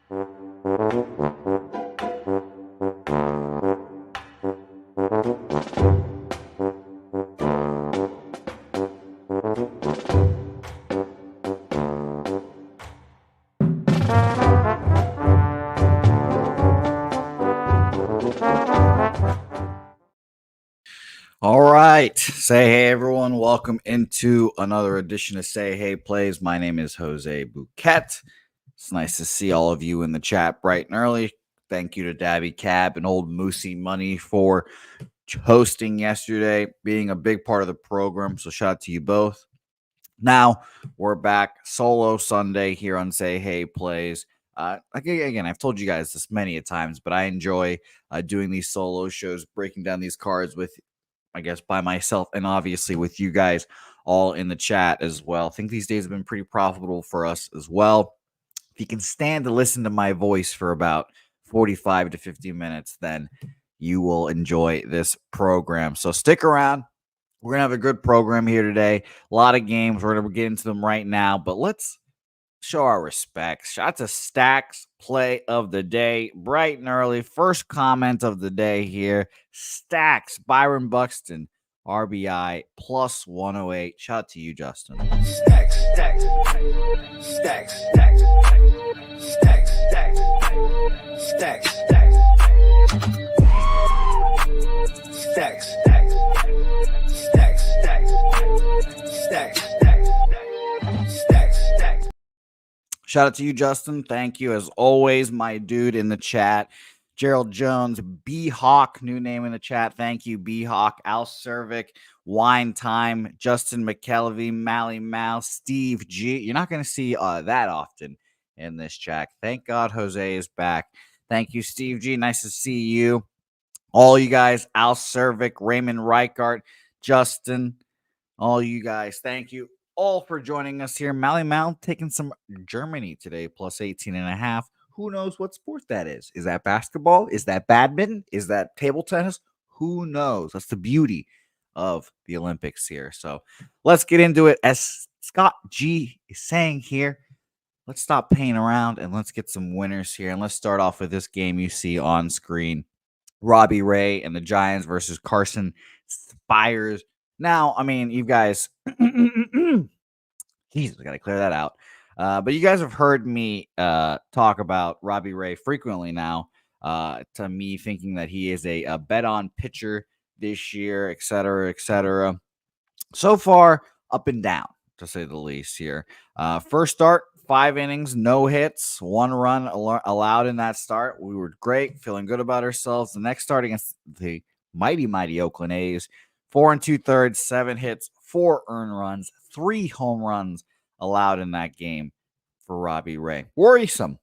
All right. Say hey, everyone. Welcome into another edition of Say Hey Plays. My name is Jose Bouquett. It's nice to see all of you in the chat bright and early. Thank you to Dabby Cab and Old Moosey Money for hosting yesterday, being a big part of the program. So shout out to you both. Now we're back solo Sunday here on Say Hey Plays. Again, I've told you guys this many a times, but I enjoy doing these solo shows, breaking down these cards with, I guess, by myself and obviously with you guys all in the chat as well. I think these days have been pretty profitable for us as well. If you can stand to listen to my voice for about 45 to 50 minutes, then you will enjoy this program. So stick around. We're going to have a good program here today. A lot of games. We're going to get into them right now, but let's show our respects. Shout out to Stacks play of the day, bright and early. First comment of the day here. Stacks, Byron Buxton, RBI plus 108. Shout out to you, Justin. Stacks, stacks, stacks, stacks, stacks, stacks, stacks, stacks, stacks, stacks, stacks, stacks, stacks, stacks. Shout out to you, Justin. Thank you, as always, my dude in the chat. Gerald Jones, B-Hawk, new name in the chat. Thank you, B-Hawk. Al Cervic, Wine Time, Justin McKelvey, Mally Mal, Steve G. You're not going to see that often in this chat. Thank God Jose is back. Thank you, Steve G. Nice to see you. All you guys, Al Cervic, Raymond Reichart, Justin, all you guys, thank you all for joining us here. Mally Mal taking some Germany today, plus 18.5. Who knows what sport that is? Is that basketball? Is that badminton? Is that table tennis? Who knows? That's the beauty of the Olympics here. So let's get into it. As Scott G is saying here, let's stop playing around and let's get some winners here. And let's start off with this game you see on screen. Robbie Ray and the Giants versus Carson Spires. Now, I mean, you guys, Jesus, I got to clear that out. But you guys have heard me talk about Robbie Ray frequently now, to me thinking that he is a bet-on pitcher this year, et cetera, et cetera. So far, up and down, to say the least here. First start, 5 innings, no hits, 1 run allowed in that start. We were great, feeling good about ourselves. The next start against the mighty Oakland A's, 4 2/3, 7 hits, 4 earned runs, 3 home runs allowed in that game for Robbie Ray. Worrisome.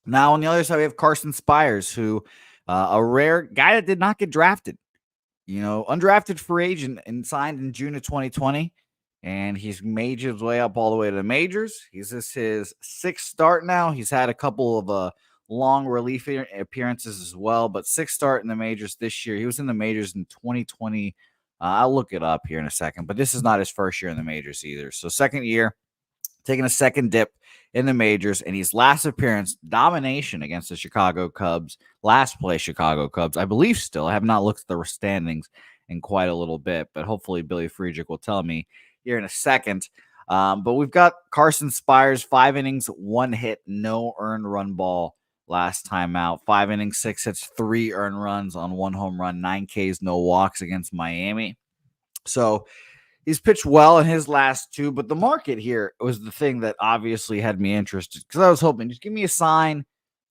Now, on the other side, we have Carson Spires, who a rare guy that did not get drafted. You know, undrafted free agent and signed in June of 2020. And he's made his way up all the way to the majors. He's just his 6th start now. He's had a couple of long relief appearances as well, but 6th start in the majors this year. He was in the majors in 2020. I'll look it up here in a second, but this is not his first year in the majors either. So 2nd year, taking a 2nd dip in the majors, and his last appearance, domination against the Chicago Cubs, last place Chicago Cubs, I believe still. I have not looked at the standings in quite a little bit, but hopefully Billy Friedrich will tell me here in a second. But we've got Carson Spires, 5 innings, 1 hit, no earned run ball last time out. 5 innings, 6 hits, 3 earned runs on 1 home run, 9 Ks, no walks against Miami. So he's pitched well in his last 2, but the market here was the thing that obviously had me interested, because I was hoping, just give me a sign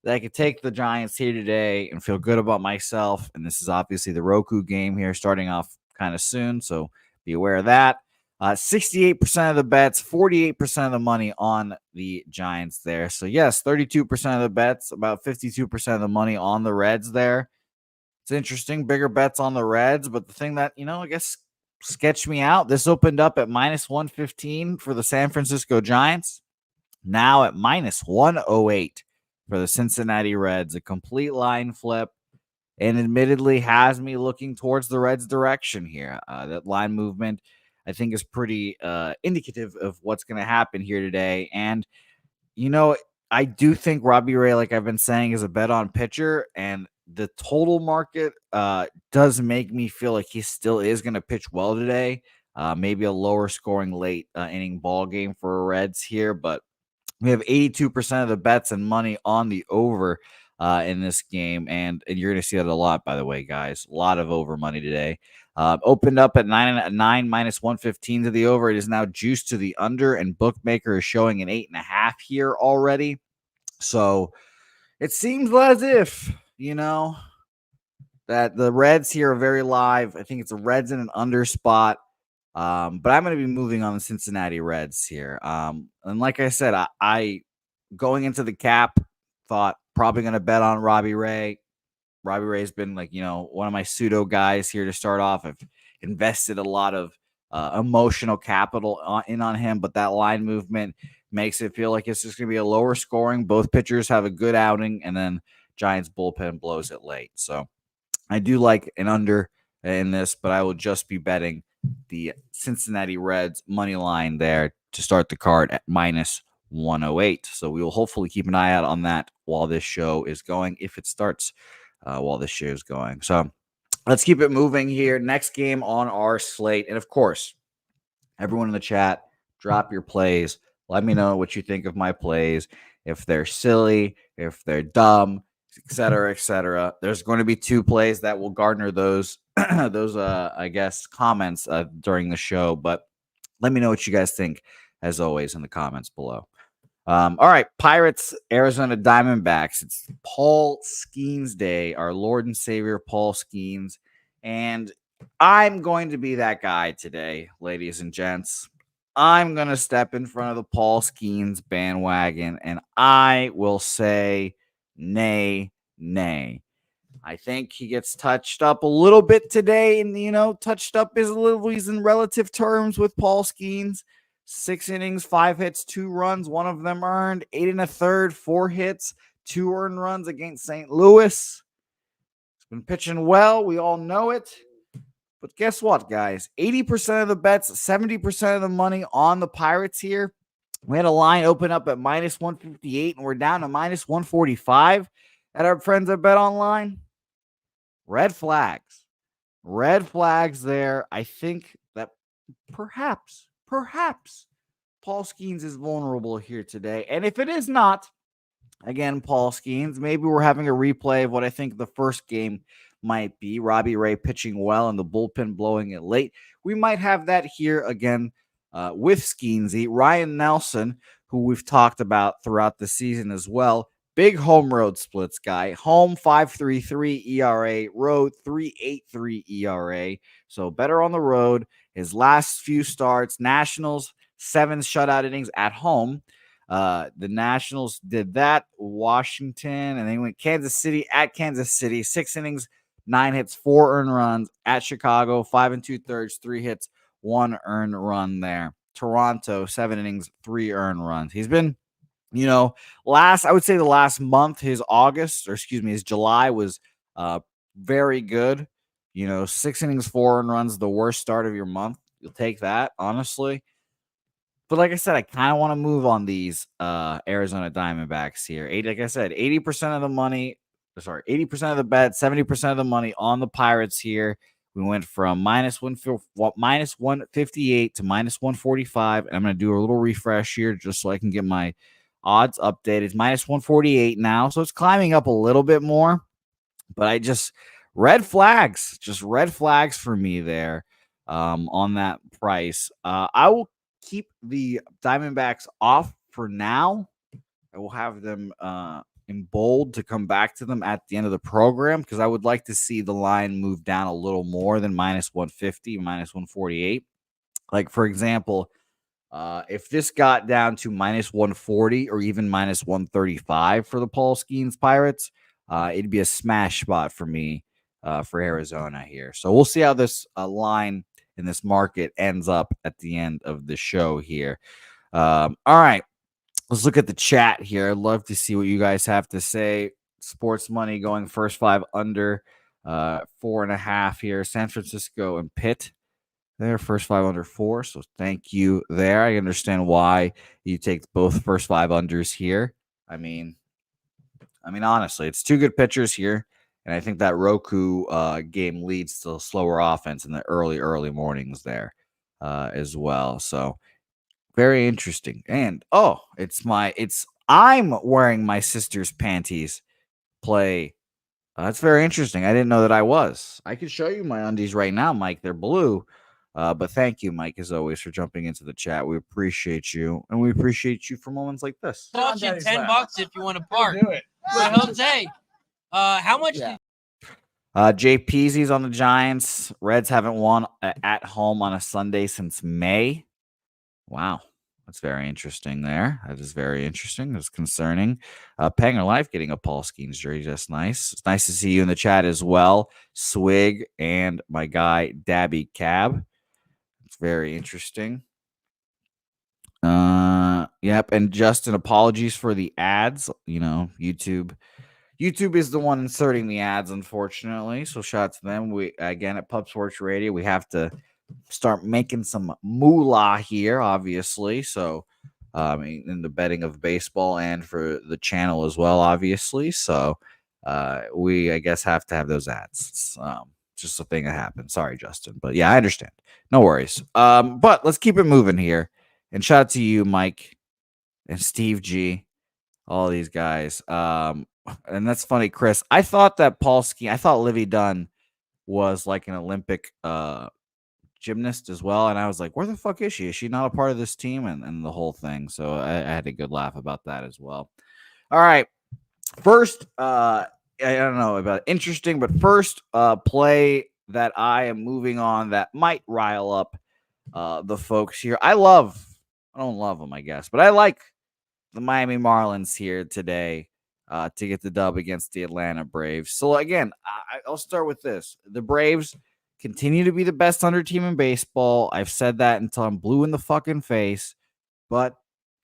that I could take the Giants here today and feel good about myself. And this is obviously the Roku game here starting off kind of soon, so be aware of that. 68% of the bets, 48% of the money on the Giants there. So, yes, 32% of the bets, about 52% of the money on the Reds there. It's interesting, bigger bets on the Reds, but the thing that, I guess sketched me out, this opened up at minus 115 for the San Francisco Giants. Now at minus 108 for the Cincinnati Reds. A complete line flip, and admittedly has me looking towards the Reds' direction here. That line movement, I think, is pretty indicative of what's going to happen here today. And, I do think Robbie Ray, like I've been saying, is a bet on pitcher, and the total market does make me feel like he still is going to pitch well today. Maybe a lower scoring late inning ball game for Reds here, but we have 82% of the bets and money on the over in this game, and you're going to see that a lot, by the way, guys. A lot of over money today. Opened up at 9 minus 115 to the over. It is now juiced to the under, and bookmaker is showing an 8.5 here already. So it seems as if, that the Reds here are very live. I think it's a Reds in an under spot. But I'm going to be moving on the Cincinnati Reds here. And like I said, I going into the cap thought probably going to bet on Robbie Ray. Robbie Ray's been one of my pseudo guys here to start off. I've invested a lot of emotional capital on him, but that line movement makes it feel like it's just going to be a lower scoring. Both pitchers have a good outing, and then Giants bullpen blows it late. So I do like an under in this, but I will just be betting the Cincinnati Reds money line there to start the card at minus 108. So we will hopefully keep an eye out on that while this show is going, if it starts while this show is going. So let's keep it moving here. Next game on our slate. And of course, everyone in the chat, drop your plays. Let me know what you think of my plays. If they're silly, if they're dumb, et cetera, et cetera. There's going to be 2 plays that will garner those I guess, comments during the show. But let me know what you guys think, as always, in the comments below. All right, Pirates, Arizona Diamondbacks. It's Paul Skeens Day, our Lord and Savior, Paul Skeens. And I'm going to be that guy today, ladies and gents. I'm going to step in front of the Paul Skeens bandwagon, and I will say nay, nay. I think he gets touched up a little bit today, and, touched up is a little, he's in relative terms with Paul Skeens. 6 innings, 5 hits, 2 runs, 1 of them earned, 8 1/3, 4 hits, 2 earned runs against St. Louis. He's been pitching well. We all know it. But guess what, guys? 80% of the bets, 70% of the money on the Pirates here. We had a line open up at minus 158, and we're down to minus 145 at our friends at BetOnline. Red flags. Red flags there. I think that perhaps Paul Skeens is vulnerable here today. And if it is not, again, Paul Skeens, maybe we're having a replay of what I think the first game might be. Robbie Ray pitching well and the bullpen blowing it late. We might have that here again with Skeensy. Ryan Nelson, who we've talked about throughout the season as well. Big home road splits guy. Home 5.33 ERA, road 3.83 ERA. So better on the road. His last few starts, Nationals, 7 shutout innings at home. The Nationals did that. Washington, and they went Kansas City at Kansas City. 6 innings, 9 hits, 4 earned runs. At Chicago, 5 2/3, 3 hits, 1 earned run there. Toronto, 7 innings, 3 earned runs. He's been, I would say the last month, his July was very good. 6 innings, 4 earned runs, the worst start of your month. You'll take that, honestly. But like I said, I kind of want to move on these Arizona Diamondbacks here. Like I said, 80% of the money, 80% of the bet, 70% of the money on the Pirates here. We went from minus 158 to minus 145. And I'm going to do a little refresh here just so I can get my odds updated. It's minus 148 now. So it's climbing up a little bit more. But red flags for me there on that price. I will keep the Diamondbacks off for now. I will have them in bold to come back to them at the end of the program because I would like to see the line move down a little more than minus 150, minus 148. Like, for example, if this got down to minus 140 or even minus 135 for the Paul Skeens Pirates, it'd be a smash spot for me for Arizona here. So we'll see how this line in this market ends up at the end of the show here. All right, let's look at the chat here. I'd love to see what you guys have to say. Sports money going first 5 under 4.5 here. San Francisco and Pitt. There, first 5 under 4. So thank you there. I understand why you take both first 5 unders here. I mean, honestly, it's two good pitchers here, and I think that Roku game leads to slower offense in the early mornings there as well. So very interesting. And I'm wearing my sister's panties. Play. That's very interesting. I didn't know that I was. I could show you my undies right now, Mike. They're blue. But thank you, Mike, as always, for jumping into the chat. We appreciate you, and we appreciate you for moments like this. Cost you $10 if you want to park. Do it. But Jose, how much? Yeah. Jay Peasy's on the Giants. Reds haven't won at home on a Sunday since May. Wow. That's very interesting there. That is very interesting. That's concerning. Panger Life getting a Paul Skeens jersey. That's nice. It's nice to see you in the chat as well. Swig and my guy, Dabby Cab. It's very interesting. Yep. And Justin, apologies for the ads. You know, YouTube is the one inserting the ads, unfortunately. So shout out to them. We again at Pub Sports Radio, we have to start making some moolah here, obviously. So in the betting of baseball and for the channel as well, obviously. So we, I guess, have to have those ads. It's just a thing that happens. Sorry, Justin. But yeah, I understand. No worries. But let's keep it moving here. And shout out to you, Mike and Steve G, all these guys. And that's funny, Chris. I thought that I thought Livy Dunn was like an Olympic gymnast as well, and I was like, where the fuck is she? Is she not a part of this team? And the whole thing. So I had a good laugh about that as well. All right. First, I don't know about interesting, but first play that I am moving on that might rile up the folks here. I don't love them, I guess, but I like the Miami Marlins here today to get the dub against the Atlanta Braves. So again, I'll start with this. The Braves continue to be the best under team in baseball. I've said that until I'm blue in the fucking face. But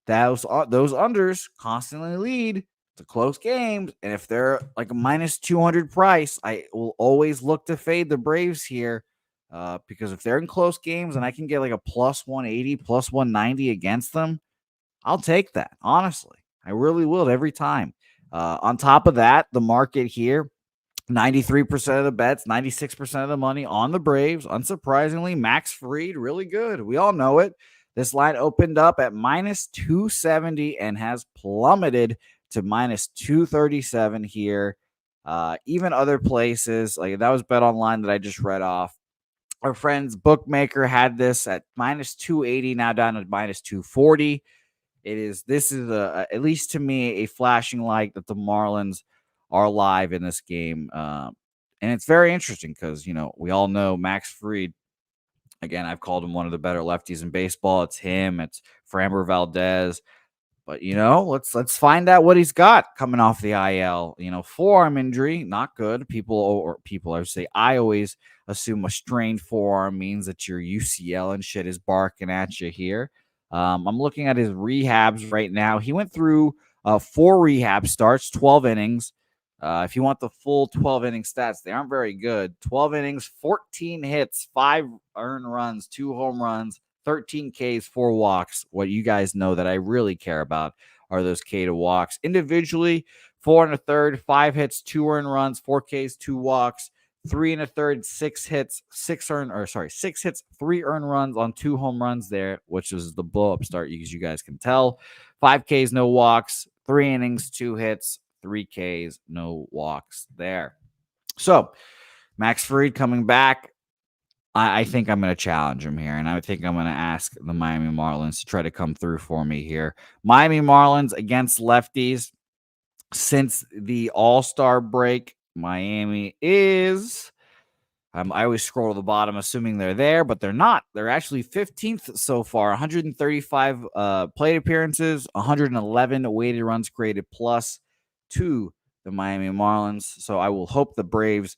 those unders constantly lead to close games. And if they're like a minus 200 price, I will always look to fade the Braves here. Because if they're in close games and I can get like a plus 180, plus 190 against them, I'll take that. Honestly, I really will every time. On top of that, the market here, 93% of the bets, 96% of the money on the Braves. Unsurprisingly, Max Fried, really good. We all know it. This line opened up at minus 270 and has plummeted to minus 237 here. Even other places, like that was Bet Online that I just read off. Our friend's bookmaker had this at minus 280, now down to minus 240. This is at least to me, a flashing light that the Marlins are live in this game. And it's very interesting because, you know, we all know Max Fried. Again, I've called him one of the better lefties in baseball. It's him. It's Framber Valdez. But, you know, let's find out what he's got coming off the IL. You know, forearm injury, not good. I always assume a strained forearm means that your UCL and shit is barking at you here. I'm looking at his rehabs right now. He went through 4 rehab starts, 12 innings. If you want the full 12 inning stats, they aren't very good. 12 innings, 14 hits, 5 earned runs, 2 home runs, 13 Ks, 4 walks. What you guys know that I really care about are those K to walks. Individually, 4 1/3, 5 hits, 2 earned runs, 4 Ks, 2 walks, 3 1/3, 6 hits, 6 hits, 3 earned runs on 2 home runs there, which was the blow up start, as you guys can tell. 5 Ks, no walks, 3 innings, 2 hits, 3 Ks, no walks there. So Max Fried coming back. I think I'm going to challenge him here, and I think I'm going to ask the Miami Marlins to try to come through for me here. Miami Marlins against lefties. Since the All-Star break, Miami is... I always scroll to the bottom assuming they're there, but they're not. They're actually 15th so far. 135 plate appearances, 111 weighted runs created plus to the Miami Marlins. So I will hope the Braves'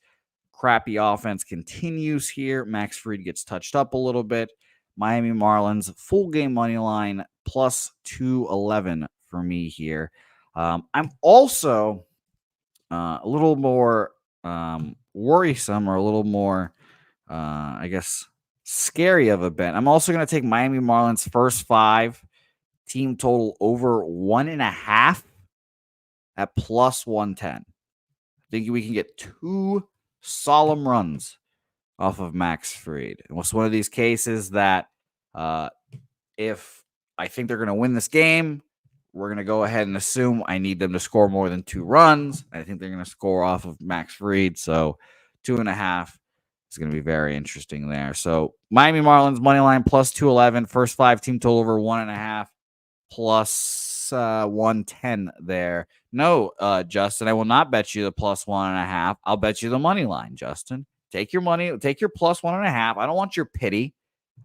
crappy offense continues here. Max Fried gets touched up a little bit. Miami Marlins full game money line plus 211 for me here. I'm also a little more worrisome or a little more, I guess, scary of a bet. I'm also going to take Miami Marlins first 5 team total over 1.5. at plus 110. I think we can get 2 solemn runs off of Max Fried. And it's one of these cases that if I think they're going to win this game, we're going to go ahead and assume I need them to score more than 2 runs. I think they're going to score off of Max Fried. So 2.5 is going to be very interesting there. So Miami Marlins money line plus 211. First 5 team total over 1.5 plus 110 there. No, Justin, I will not bet you the plus 1.5. I'll bet you the money line, Justin. Take your money. Take your plus 1.5. I don't want your pity.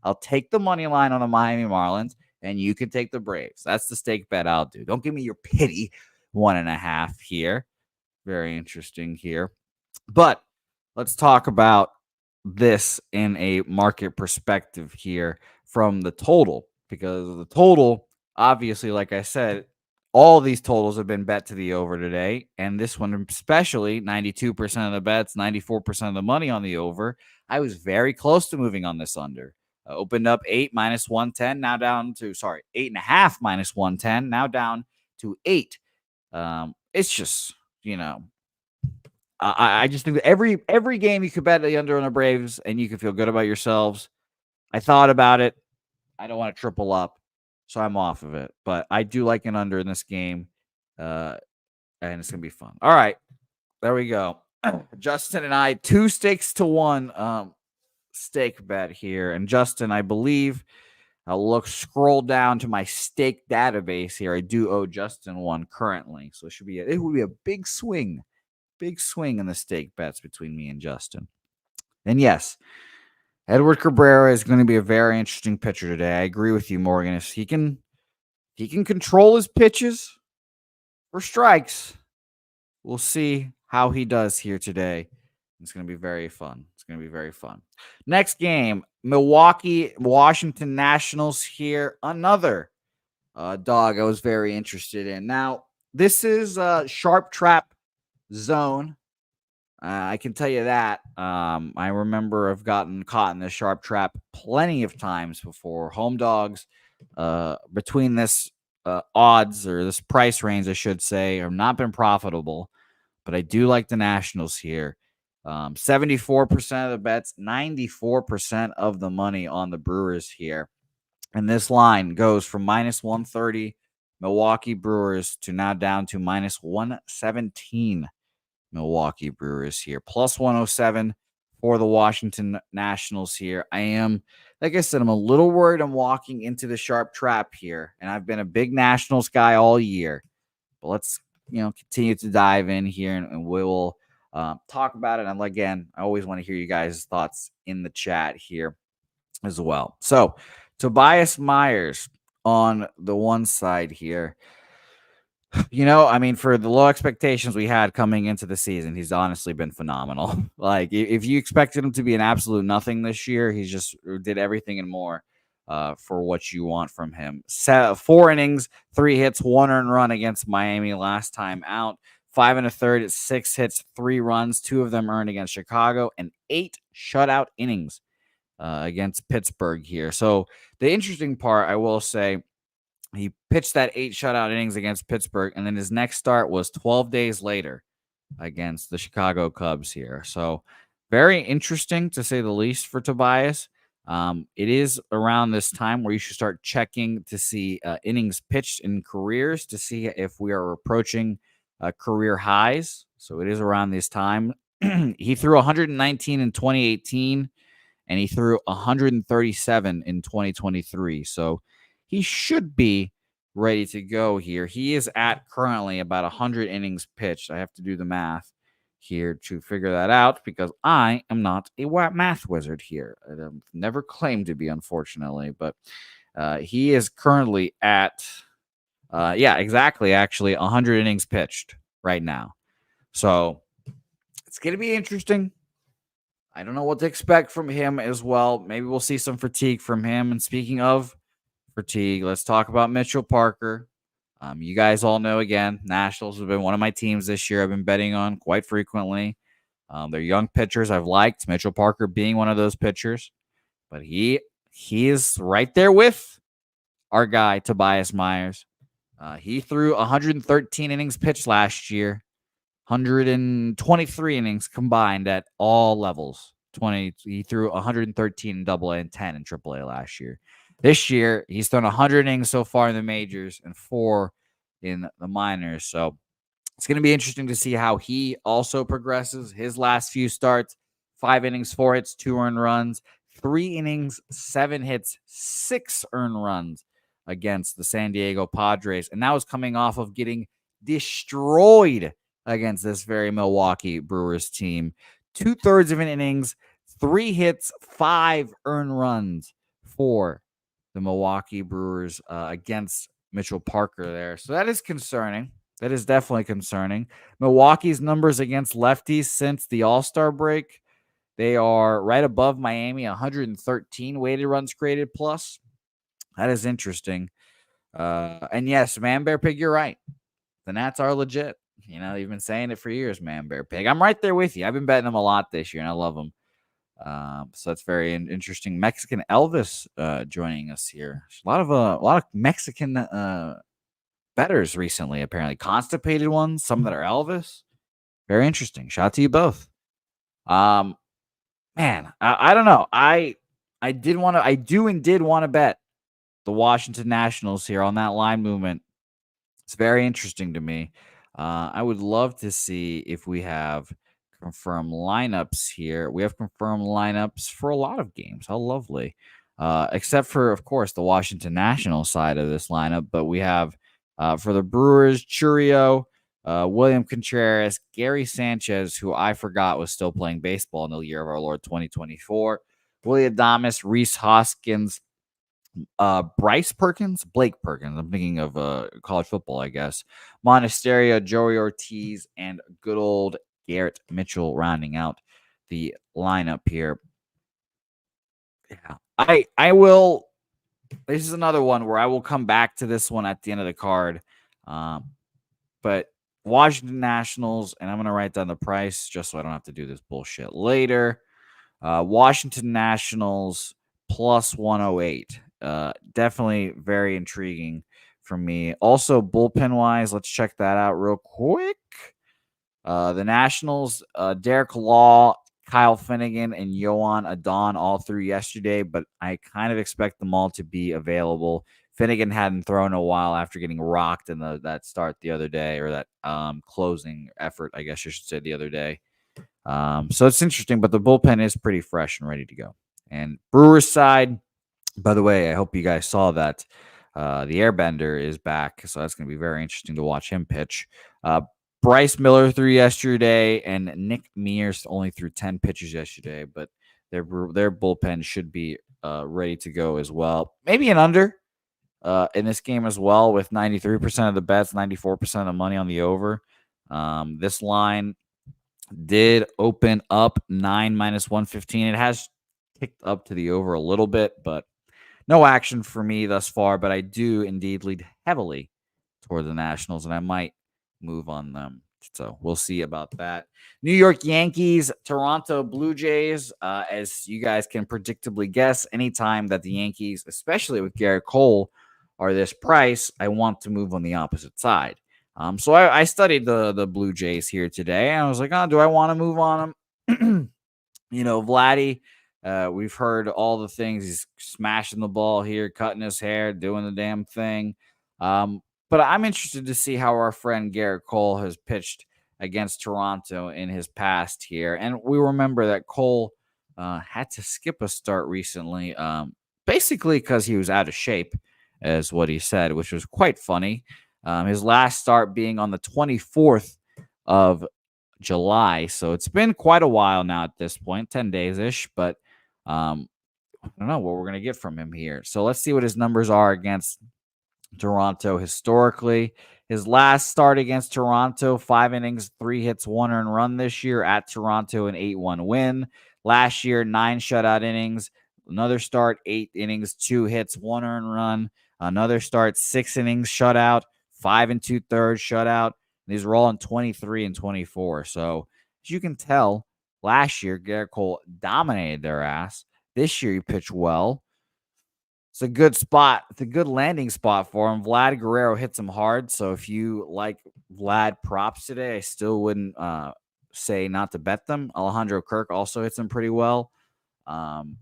I'll take the money line on the Miami Marlins, and you can take the Braves. That's the stake bet I'll do. Don't give me your pity 1.5 here. Very interesting here. But let's talk about this in a market perspective here from the total, because the total, obviously, like I said, all these totals have been bet to the over today, and this one especially, 92% of the bets, 94% of the money on the over. I was very close to moving on this under. Opened up 8 minus 110, now down to 8.5 minus 110, now down to 8. It's just, I just think that every game you could bet the under on the Braves and you can feel good about yourselves. I thought about it. I don't want to triple up, so I'm off of it. But I do like an under in this game, and it's going to be fun. All right, there we go. Justin and I, 2 stakes to 1 stake bet here. And Justin, I believe, I'll scroll down to my stake database here. I do owe Justin one currently, so it will be a big swing in the stake bets between me and Justin. And yes, Edward Cabrera is going to be a very interesting pitcher today. I agree with you, Morgan. If he can control his pitches for strikes, we'll see how he does here today. It's going to be very fun. Next game, Milwaukee, Washington Nationals here. Another dog I was very interested in. Now, this is a sharp trap zone. I can tell you that. I remember I've gotten caught in this sharp trap plenty of times before. Home dogs between this odds, or this price range, I should say, have not been profitable. But I do like the Nationals here. 74% of the bets, 94% of the money on the Brewers here. And this line goes from minus 130 Milwaukee Brewers to now down to minus 117 Milwaukee Brewers here. Plus 107 for the Washington Nationals here. I am, like I said, I'm a little worried I'm walking into the sharp trap here. And I've been a big Nationals guy all year. But let's, continue to dive in here, and we will talk about it. And again, I always want to hear you guys' thoughts in the chat here as well. So Tobias Myers on the one side here. For the low expectations we had coming into the season, he's honestly been phenomenal. Like, if you expected him to be an absolute nothing this year, he just did everything and more for what you want from him. 4 innings, 3 hits, 1 earned run against Miami last time out. 5 1/3, 6 hits, 3 runs, 2 of them earned against Chicago, and 8 shutout innings against Pittsburgh here. So the interesting part, I will say, he pitched that 8 shutout innings against Pittsburgh, and then his next start was 12 days later against the Chicago Cubs here. So very interesting, to say the least, for Tobias. It is around this time where you should start checking to see innings pitched in careers to see if we are approaching career highs. So it is around this time. He threw 119 in 2018, and he threw 137 in 2023. So he should be ready to go here. He is at currently about 100 innings pitched. I have to do the math here to figure that out, because I am not a math wizard here. I've never claimed to be, unfortunately, but he is currently at, actually 100 innings pitched right now. So it's going to be interesting. I don't know what to expect from him as well. Maybe we'll see some fatigue from him. And speaking of fatigue, let's talk about Mitchell Parker. You guys all know, again, Nationals have been one of my teams this year I've been betting on quite frequently. They're young pitchers I've liked, Mitchell Parker being one of those pitchers. But he is right there with our guy, Tobias Myers. He threw 113 innings pitched last year, 123 innings combined at all levels. He threw 113 in Double-A and 10 in Triple-A last year. This year, he's thrown 100 innings so far in the majors and 4 in the minors. So it's going to be interesting to see how he also progresses. His last few starts, 5 innings, 4 hits, 2 earned runs, 3 innings, 7 hits, 6 earned runs against the San Diego Padres. And that was coming off of getting destroyed against this very Milwaukee Brewers team. 2/3 of an innings, 3 hits, 5 earned runs for the Milwaukee Brewers against Mitchell Parker there. So that is concerning. That is definitely concerning. Milwaukee's numbers against lefties since the All-Star break, they are right above Miami, 113 weighted runs created plus. That is interesting. And yes, Man Bear Pig, you're right. The Nats are legit. You know, you've been saying it for years, Man Bear Pig. I'm right there with you. I've been betting them a lot this year, and I love them. So that's very interesting. Mexican Elvis joining us here. A lot of Mexican bettors recently, apparently constipated ones. Some that are Elvis. Very interesting. Shout out to you both. Man, I don't know. I did want to bet the Washington Nationals here on that line movement. It's very interesting to me. I would love to see if we have confirmed lineups here. We have confirmed lineups for a lot of games. How lovely. Except for, of course, the Washington Nationals side of this lineup. But we have for the Brewers, Churio, William Contreras, Gary Sanchez, who I forgot was still playing baseball in the year of our Lord 2024, Willie Adames, Reese Hoskins, Blake Perkins. I'm thinking of college football, I guess. Monasterio, Joey Ortiz, and good old Garrett Mitchell rounding out the lineup here. Yeah, I will. This is another one where I will come back to this one at the end of the card. But Washington Nationals, and I'm going to write down the price just so I don't have to do this bullshit later. Washington Nationals plus 108. Definitely very intriguing for me. Also, bullpen wise, let's check that out real quick. The Nationals, Derek Law, Kyle Finnegan, and Yohan Adon all threw yesterday, but I kind of expect them all to be available. Finnegan hadn't thrown in a while after getting rocked in that start the other day, or that closing effort, I guess I should say, the other day. So it's interesting, but the bullpen is pretty fresh and ready to go. And Brewers side, by the way, I hope you guys saw that the Airbender is back, so that's going to be very interesting to watch him pitch. Bryce Miller threw yesterday, and Nick Mears only threw 10 pitches yesterday, but their bullpen should be ready to go as well. Maybe an under in this game as well, with 93% of the bets, 94% of the money on the over. This line did open up 9 minus 115. It has ticked up to the over a little bit, but no action for me thus far. But I do indeed lead heavily toward the Nationals, and I might move on them. So we'll see about that. New York Yankees, Toronto Blue Jays. As you guys can predictably guess, anytime that the Yankees, especially with Garrett Cole, are this price, I want to move on the opposite side. So I studied the Blue Jays here today, and I was like, do I want to move on them? Vladdy, we've heard all the things. He's smashing the ball here, cutting his hair, doing the damn thing. But I'm interested to see how our friend Garrett Cole has pitched against Toronto in his past here. And we remember that Cole had to skip a start recently, basically because he was out of shape, is what he said, which was quite funny. His last start being on the 24th of July. So it's been quite a while now at this point, 10 days-ish. But I don't know what we're going to get from him here. So let's see what his numbers are against Toronto historically. His last start against Toronto, 5 innings, 3 hits, 1 earned run this year at Toronto, an 8-1 win. Last year, 9 shutout innings. Another start, 8 innings, 2 hits, 1 earned run. Another start, 6 innings, shutout, 5 2/3 shutout. These were all in 23 and 24. So as you can tell, last year, Garrett Cole dominated their ass. This year, he pitched well. it's a good spot. It's a good landing spot for him. Vlad Guerrero hits him hard. So if you like Vlad props today, I still wouldn't say not to bet them. Alejandro Kirk also hits him pretty well. But I'm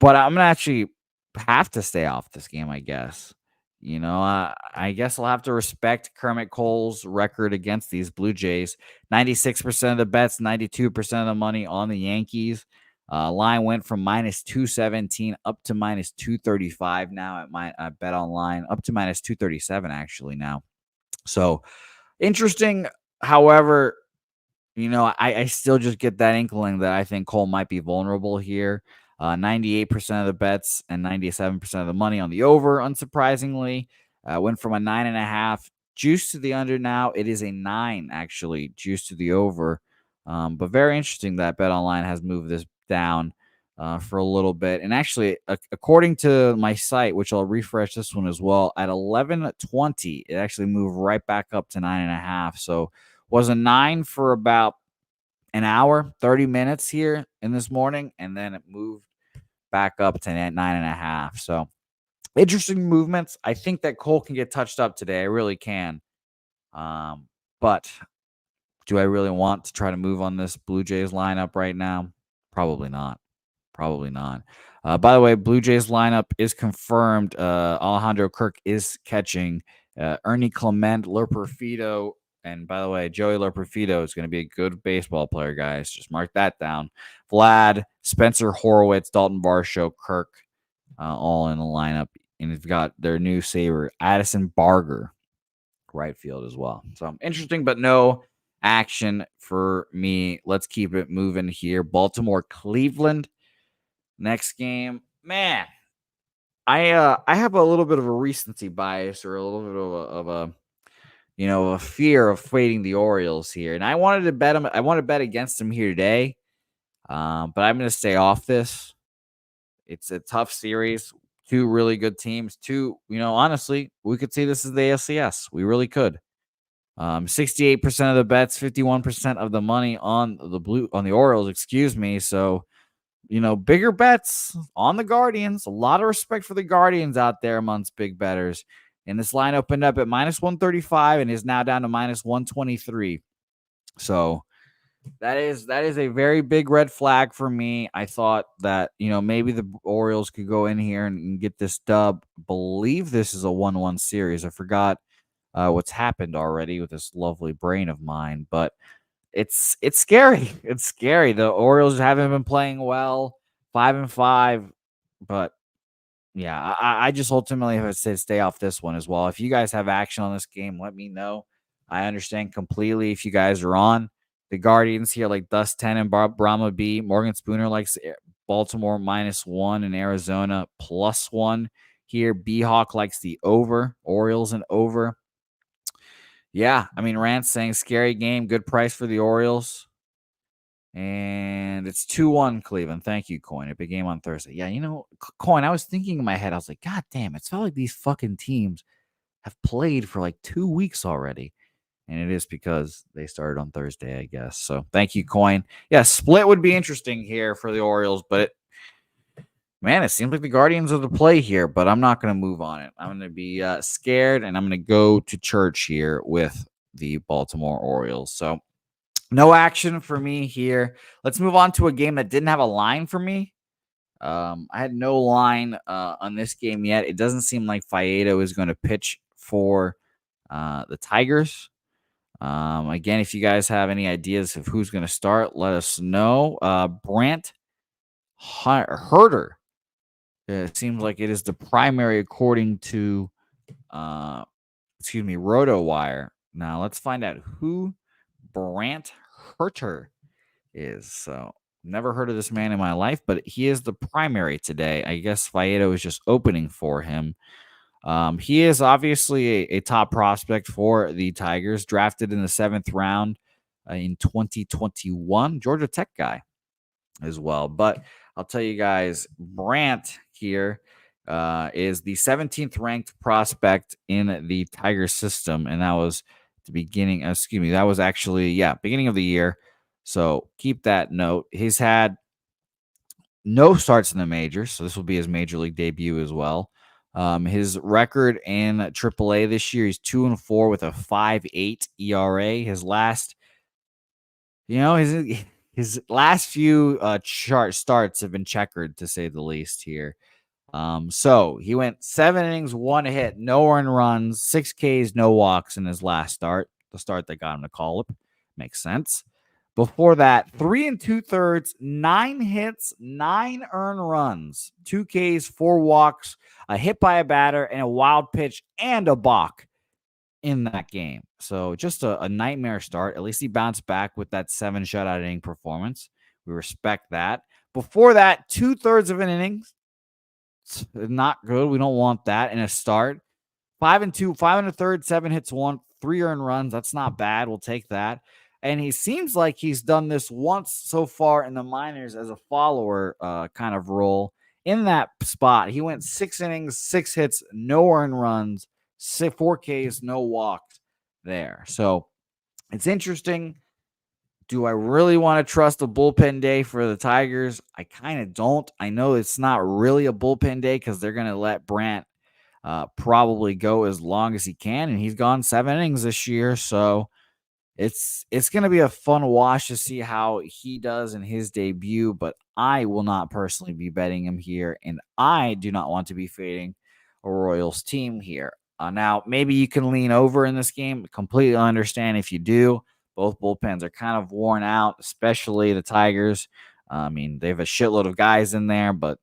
going to actually have to stay off this game, I guess. I guess I'll have to respect Kermit Cole's record against these Blue Jays. 96% of the bets, 92% of the money on the Yankees. Line went from minus 217 up to minus 235 now at my Bet Online, up to minus 237 actually now. So interesting. However, I still just get that inkling that I think Cole might be vulnerable here. 98% of the bets and 97% of the money on the over, unsurprisingly. Went from a 9.5 juice to the under now. It is a 9, actually, juice to the over. But very interesting that Bet Online has moved this down for a little bit. And actually, according to my site, which I'll refresh this one as well, at 11:20, it actually moved right back up to 9.5. So was a 9 for about an hour, 30 minutes here in this morning, and then it moved back up to 9.5. So interesting movements. I think that Cole can get touched up today. I really can. But do I really want to try to move on this Blue Jays lineup right now? Probably not. Probably not. By the way, Blue Jays lineup is confirmed. Alejandro Kirk is catching. Ernie Clement, Lurperfido, and by the way, Joey Lurperfido is going to be a good baseball player, guys. Just mark that down. Vlad, Spencer Horwitz, Dalton Varsho, Kirk, all in the lineup. And we've got their new saver, Addison Barger, right field as well. So interesting, but no action for me. Let's keep it moving here. Baltimore, Cleveland. Next game. Man, I have a little bit of a recency bias or a little bit of a a fear of fading the Orioles here. And I wanted to bet them. I want to bet against them here today. But I'm going to stay off this. It's a tough series. Two really good teams. Honestly, we could see this as the ALCS. We really could. 68% of the bets, 51% of the money on the Orioles, excuse me. So, bigger bets on the Guardians. A lot of respect for the Guardians out there amongst big bettors. And this line opened up at minus 135 and is now down to minus 123. So that is a very big red flag for me. I thought that, maybe the Orioles could go in here and get this dub. Believe this is a 1-1 series. I forgot what's happened already with this lovely brain of mine, but it's scary. It's scary. The Orioles haven't been playing well, 5-5, but yeah, I just ultimately have to stay off this one as well. If you guys have action on this game, let me know. I understand completely if you guys are on. The Guardians here like Dust 10 and Brahma B. Morgan Spooner likes Baltimore -1 and Arizona +1 here. B-Hawk likes the over. Orioles and over. Yeah, Rance saying scary game. Good price for the Orioles. And it's 2-1 Cleveland. Thank you, Coin. A big game on Thursday. Yeah, Coin, I was thinking in my head, I was like, God damn, it's felt like these fucking teams have played for like 2 weeks already. And it is because they started on Thursday, I guess. So thank you, Coin. Yeah, split would be interesting here for the Orioles, but it seems like the Guardians are the play here, but I'm not going to move on it. I'm going to be scared, and I'm going to go to church here with the Baltimore Orioles. So no action for me here. Let's move on to a game that didn't have a line for me. I had no line on this game yet. It doesn't seem like Faedo is going to pitch for the Tigers. Again, if you guys have any ideas of who's going to start, let us know. Brant Herter. It seems like it is the primary according to, RotoWire. Now, let's find out who Brant Herter is. So, never heard of this man in my life, but he is the primary today. I guess Faedo is just opening for him. He is obviously a top prospect for the Tigers, drafted in the 7th round in 2021. Georgia Tech guy as well. But I'll tell you guys, Brant here is the 17th ranked prospect in the Tiger system. And that was the beginning. That was actually, beginning of the year. So keep that note. He's had no starts in the majors. So this will be his major league debut as well. His record in AAA this year, he's 2-4 with a 5.8 ERA. His last, his last few starts have been checkered, to say the least here. So he went 7 innings, 1 hit, no earned runs, 6 Ks, no walks in his last start. The start that got him the call-up. Makes sense. Before that, 3 2/3, 9 hits, 9 earned runs, 2 Ks, 4 walks, a hit by a batter, and a wild pitch and a balk in that game. So just a nightmare start. At least he bounced back with that 7 shutout inning performance. We respect that. Before that, 2/3 of an inning. Not good. We don't want that in a start. 5 2, 5 1/3, 7 hits, 1, 3 earned runs. That's not bad. We'll take that. And he seems like he's done this once so far in the minors as a follower kind of role in that spot. He went 6 innings, 6 hits, no earned runs, 4 Ks, no walks there. So it's interesting. Do I really want to trust a bullpen day for the Tigers? I kind of don't. I know it's not really a bullpen day because they're going to let Brandt probably go as long as he can, and he's gone 7 innings this year. So it's going to be a fun watch to see how he does in his debut, but I will not personally be betting him here, and I do not want to be fading a Royals team here. Now, maybe you can lean over in this game. Completely understand if you do. Both bullpens are kind of worn out, especially the Tigers. I mean, they have a shitload of guys in there, but,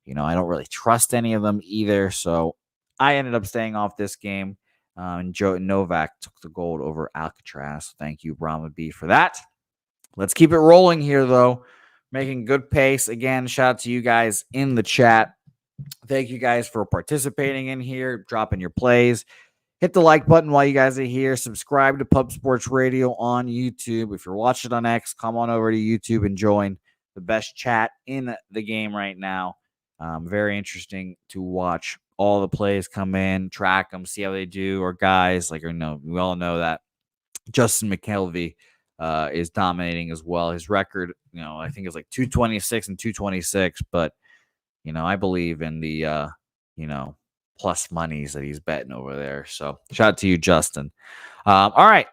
I don't really trust any of them either. So I ended up staying off this game. And Joe Novak took the gold over Alcatraz. Thank you, Brahma B, for that. Let's keep it rolling here, though. Making good pace. Again, shout out to you guys in the chat. Thank you guys for participating in here, dropping your plays. Hit the like button while you guys are here. Subscribe to Pub Sports Radio on YouTube. If you're watching on X, come on over to YouTube and join the best chat in the game right now. Very interesting to watch all the plays come in, track them, see how they do. Or guys, we all know that Justin McKelvey is dominating as well. His record, I think is like 226 and 226, but I believe in the plus monies that he's betting over there. So shout out to you, Justin. All right,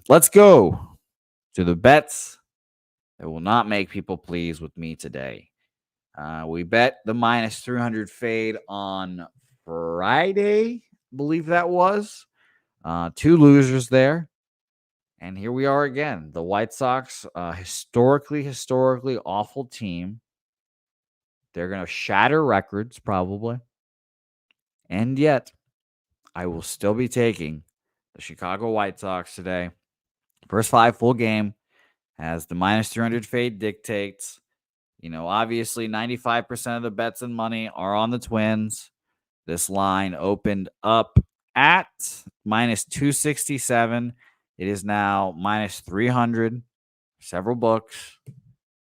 let's go to the bets that will not make people pleased with me today. We bet the minus 300 fade on Friday, I believe that was. 2 losers there. And here we are again. The White Sox, historically awful team. They're going to shatter records probably. And yet, I will still be taking the Chicago White Sox today. First 5 full game, as the minus 300 fade dictates. Obviously 95% of the bets and money are on the Twins. This line opened up at minus 267. It is now minus 300. Several books.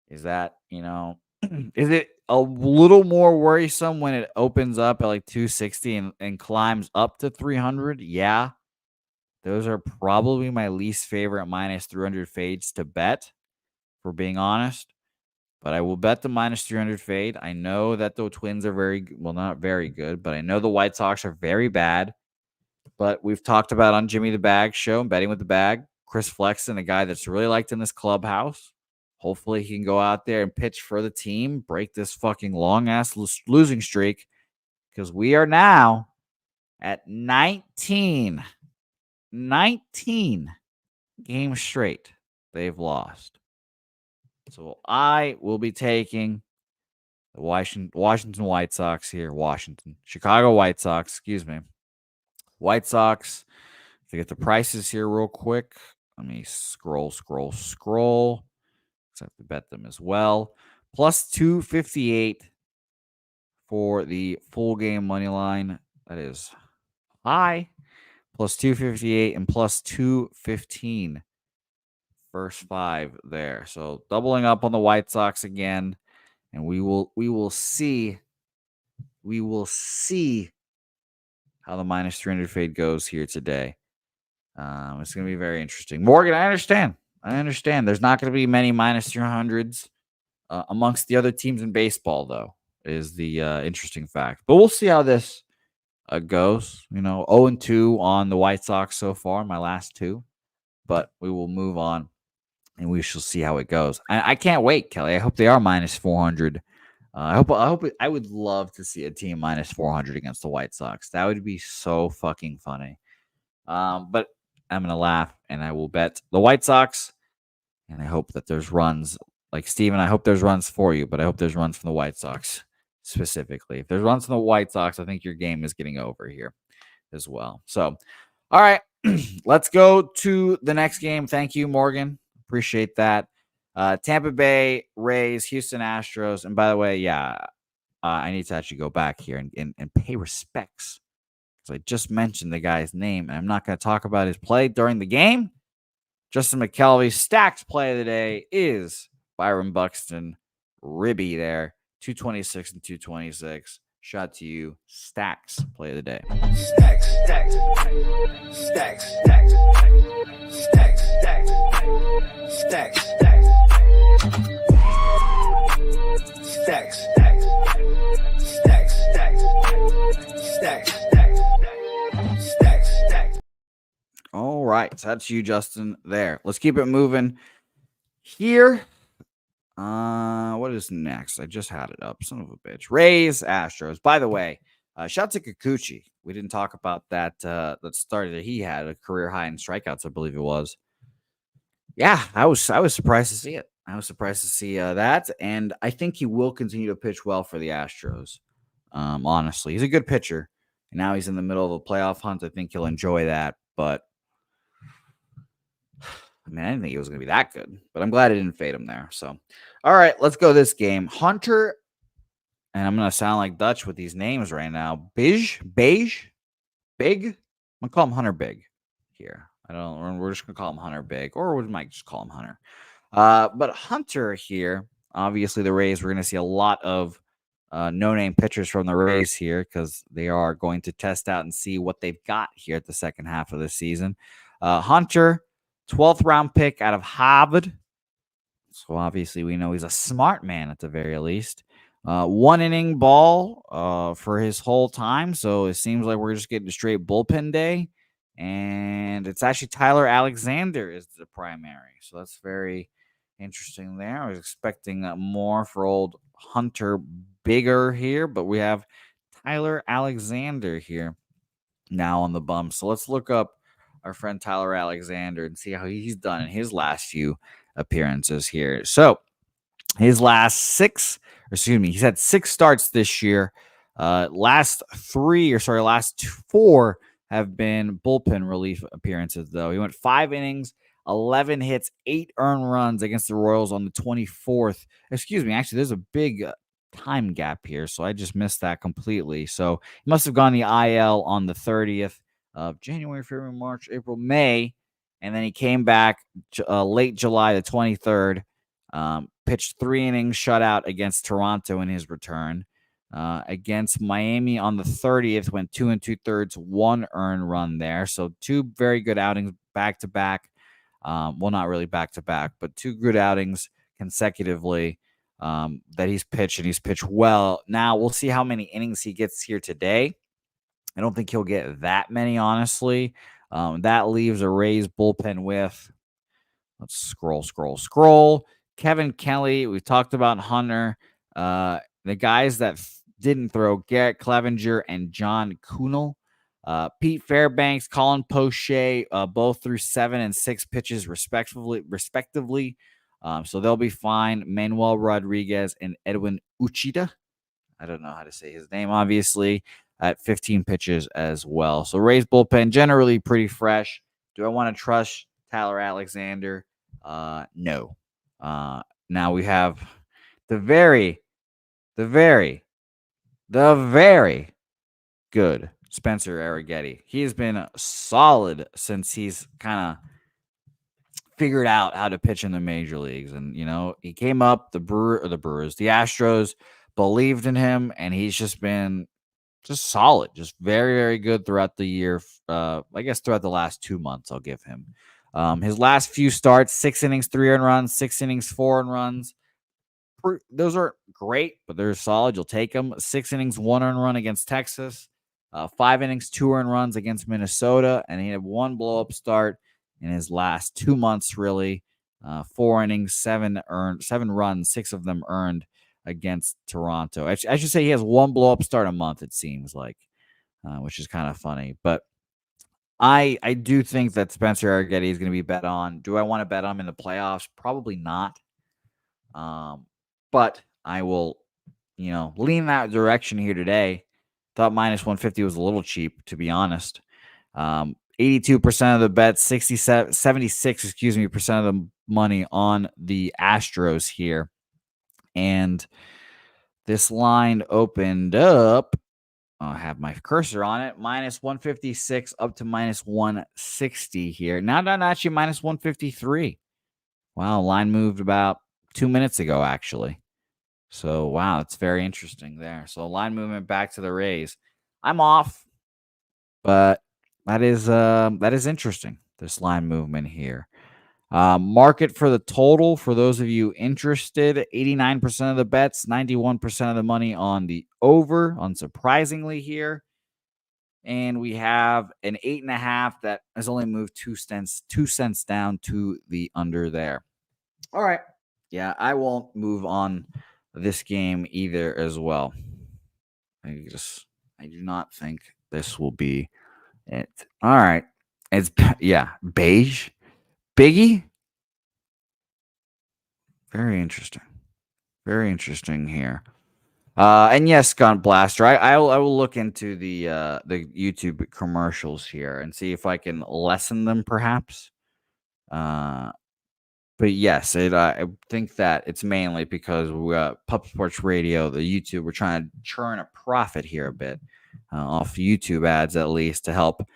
Is that, is it a little more worrisome when it opens up at like 260 and climbs up to 300? Yeah. Those are probably my least favorite minus 300 fades to bet, for being honest. But I will bet the minus 300 fade. I know that the Twins are not very good, but I know the White Sox are very bad. But we've talked about on Jimmy the Bag show, Betting with the Bag, Chris Flexen, a guy that's really liked in this clubhouse. Hopefully he can go out there and pitch for the team, break this fucking long-ass losing streak, because we are now at 19 games straight they've lost. So I will be taking the Washington White Sox here. Chicago White Sox, excuse me. White Sox. If I get the prices here real quick, let me scroll. I have to bet them as well. Plus 258 for the full game money line. That is high. Plus 258 and plus 215. First 5 there. So doubling up on the White Sox again. And we will see. We will see how the minus 300 fade goes here today. It's going to be very interesting. Morgan, I understand. There's not going to be many minus 300s amongst the other teams in baseball, though. is the interesting fact. But we'll see how this goes. 0-2 on the White Sox so far, my last two. But we will move on, and we shall see how it goes. I can't wait, Kelly. I hope they are minus 400. I would love to see a team minus 400 against the White Sox. That would be so fucking funny. But I'm going to laugh, and I will bet the White Sox, and I hope that there's runs. Like, Steven, I hope there's runs for you, but I hope there's runs from the White Sox specifically. If there's runs from the White Sox, I think your game is getting over here as well. So, all right, let's go to the next game. Thank you, Morgan. Appreciate that. Tampa Bay Rays, Houston Astros. And by the way, I need to actually go back here and pay respects. I just mentioned the guy's name, and I'm not going to talk about his play during the game. Justin McKelvey's stacks play of the day is Byron Buxton. Ribby there, 226 and 226. Shout to you, stacks play of the day. Stacks, stacks, stacks, stacks, stacks, stacks, stacks, stacks, stacks, stacks, stacks, stacks. All right, so that's you, Justin. There. Let's keep it moving here. What is next? I just had it up. Son of a bitch. Rays, Astros. By the way, shout out to Kikuchi. We didn't talk about that. That started that he had a career high in strikeouts, I believe it was. Yeah, I was surprised to see it. I was surprised to see that, and I think he will continue to pitch well for the Astros. Honestly, he's a good pitcher, and now he's in the middle of a playoff hunt. I think he'll enjoy that, but I didn't think it was going to be that good, but I'm glad I didn't fade him there. So, all right, let's go this game. Hunter, and I'm going to sound like Dutch with these names right now. Big. I'm going to call him Hunter Big here. We're just going to call him Hunter Big, or we might just call him Hunter. But Hunter here, obviously the Rays, we're going to see a lot of no-name pitchers from the Rays here because they are going to test out and see what they've got here at the second half of the season. Hunter, 12th round pick out of Harvard. So obviously we know he's a smart man at the very least. 1 inning ball for his whole time. So it seems like we're just getting a straight bullpen day. And it's actually Tyler Alexander is the primary. So that's very interesting there. I was expecting more for old Hunter Bigger here, but we have Tyler Alexander here now on the bump. So let's look up our friend Tyler Alexander and see how he's done in his last few appearances here. So his last he's had 6 starts this year. Last 4 have been bullpen relief appearances, though. He went 5 innings, 11 hits, 8 earned runs against the Royals on the 24th. Actually, there's a big time gap here, so I just missed that completely. So he must have gone the IL on the 30th of January, February, March, April, May, and then he came back late July the 23rd, pitched 3 innings, shutout against Toronto in his return. Against Miami on the 30th, went 2 2/3, 1 earned run there. So 2 very good outings back to back. Well, not really back to back, but 2 good outings consecutively that he's pitched, and he's pitched well. Now we'll see how many innings he gets here today. I don't think he'll get that many, honestly. That leaves a Rays bullpen with, let's scroll. Kevin Kelly. We talked about Hunter. The guys that didn't throw, Garrett Clevenger and John Kunal. Pete Fairbanks, Colin Poche, both threw 7 and 6 pitches respectively. So they'll be fine. Manuel Rodriguez and Edwin Uchida. I don't know how to say his name, obviously, at 15 pitches as well. So Rays bullpen generally pretty fresh. Do I want to trust Tyler Alexander? No. Now we have the very good Spencer Arrighetti. He has been solid since he's kind of figured out how to pitch in the major leagues. And, he came up, the Astros believed in him, and he's just been just solid, just very, very good throughout the year. I guess throughout the last 2 months, I'll give him. His last few starts, 6 innings, 3 earned runs, 6 innings, 4 earned runs. Those are great, but they're solid. You'll take them. 6 innings, 1 earned run against Texas. 5 innings, 2 earned runs against Minnesota, and he had 1 blow-up start in his last 2 months, really. 4 innings, 7 runs, 6 of them earned against Toronto. I should say he has 1 blow-up start a month, it seems like, which is kind of funny. But I do think that Spencer Arrighetti is going to be bet on. Do I want to bet on him in the playoffs? Probably not. But I will, lean that direction here today. Thought minus 150 was a little cheap, to be honest. 82% of the bets, 76, percent of the money on the Astros here. And this line opened up. I have my cursor on it. Minus 156 up to minus 160 here. Now, not actually minus 153. Wow, line moved about 2 minutes ago, actually. So, wow, it's very interesting there. So, line movement back to the Rays. I'm off, but that is interesting, this line movement here. Market for the total, for those of you interested, 89% of the bets, 91% of the money on the over, unsurprisingly here. And we have an 8.5 that has only moved 2 cents down to the under there. All right. Yeah, I won't move on this game either as well. I do not think this will be it. All right. It's, beige. Biggie? Very interesting. Very interesting here. And yes, Gun Blaster, I will look into the YouTube commercials here and see if I can lessen them, perhaps. But yes, I think that it's mainly because we Pup Sports Radio, the YouTube, we're trying to churn a profit here a bit off YouTube ads, at least, to help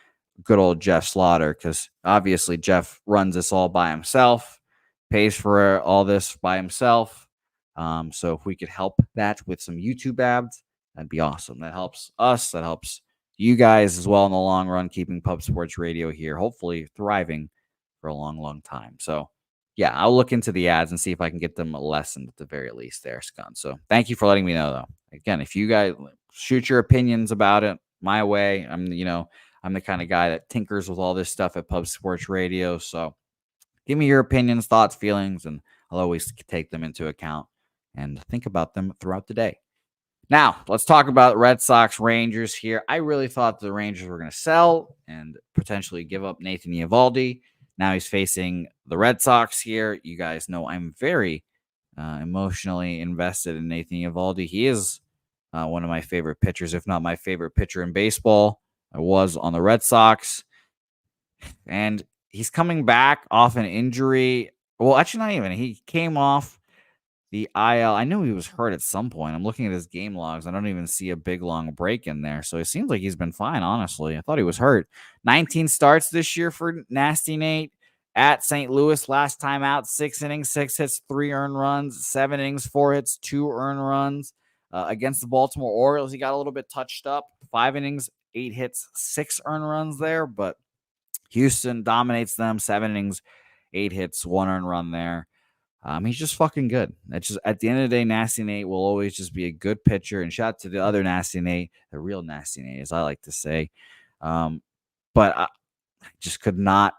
good old Jeff Slaughter, because obviously Jeff runs this all by himself, pays for all this by himself. So if we could help that with some YouTube ads, that'd be awesome. That helps us. That helps you guys as well in the long run, keeping Pup Sports Radio here, hopefully thriving for a long, long time. So yeah, I'll look into the ads and see if I can get them lessened at the very least there, Scott. So thank you for letting me know, though. Again, if you guys shoot your opinions about it my way, I'm the kind of guy that tinkers with all this stuff at Pub Sports Radio. So give me your opinions, thoughts, feelings, and I'll always take them into account and think about them throughout the day. Now, let's talk about Red Sox Rangers here. I really thought the Rangers were going to sell and potentially give up Nathan Eovaldi. Now he's facing the Red Sox here. You guys know I'm very emotionally invested in Nathan Eovaldi. He is one of my favorite pitchers, if not my favorite pitcher in baseball. I was on the Red Sox. And he's coming back off an injury. Well, actually, not even. He came off the IL. I knew he was hurt at some point. I'm looking at his game logs. I don't even see a big, long break in there. So it seems like he's been fine, honestly. I thought he was hurt. 19 starts this year for Nasty Nate at St. Louis. Last time out, 6 innings, 6 hits, 3 earned runs, 7 innings, 4 hits, 2 earned runs. Against the Baltimore Orioles, he got a little bit touched up. 5 innings, 8 hits, 6 earned runs there. But Houston dominates them. 7 innings, 8 hits, 1 earned run there. He's just fucking good. That's just, at the end of the day, Nasty Nate will always just be a good pitcher. And shout out to the other Nasty Nate, the real Nasty Nate, as I like to say. But I just could not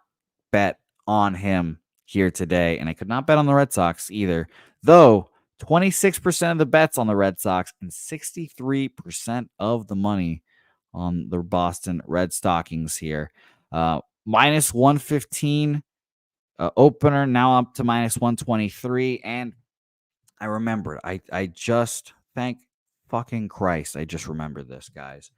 bet on him here today. And I could not bet on the Red Sox either. Though 26% of the bets on the Red Sox and 63% of the money on the Boston Red Stockings here. Minus 115. Opener now up to minus 123. And I remembered, I just, thank fucking Christ, I just remembered this, guys.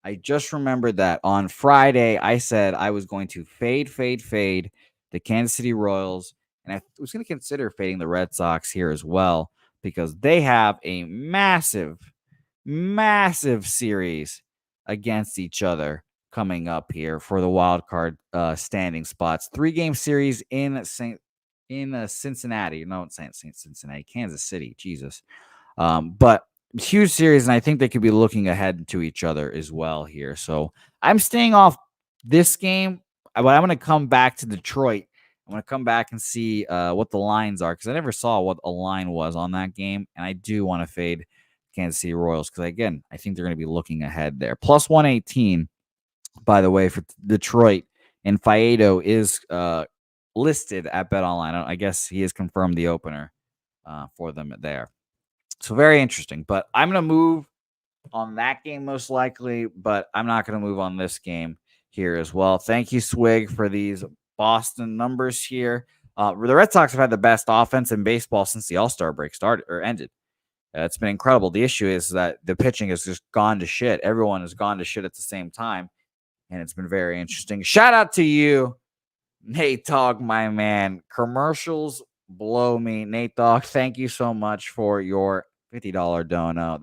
I just remembered that on Friday, I said I was going to fade the Kansas City Royals. And I was going to consider fading the Red Sox here as well, because they have a massive series against each other coming up here for the wild card standing spots. 3-game series in Cincinnati. No, it's Cincinnati, Kansas City. Jesus. But huge series, and I think they could be looking ahead to each other as well here. So I'm staying off this game, but I'm going to come back to Detroit I'm going to come back and see what the lines are because I never saw what a line was on that game. And I do want to fade Kansas City Royals because, again, I think they're going to be looking ahead there. Plus 118, by the way, for Detroit. And Faedo is listed at BetOnline. I guess he has confirmed the opener for them there. So very interesting. But I'm going to move on that game most likely, but I'm not going to move on this game here as well. Thank you, Swig, for these Boston numbers here. The Red Sox have had the best offense in baseball since the All-Star break started or ended. It's been incredible. The issue is that the pitching has just gone to shit. Everyone has gone to shit at the same time, and it's been very interesting. Shout out to you, Nate Dogg, my man. Commercials blow me. Nate Dogg, thank you so much for your $50 dono.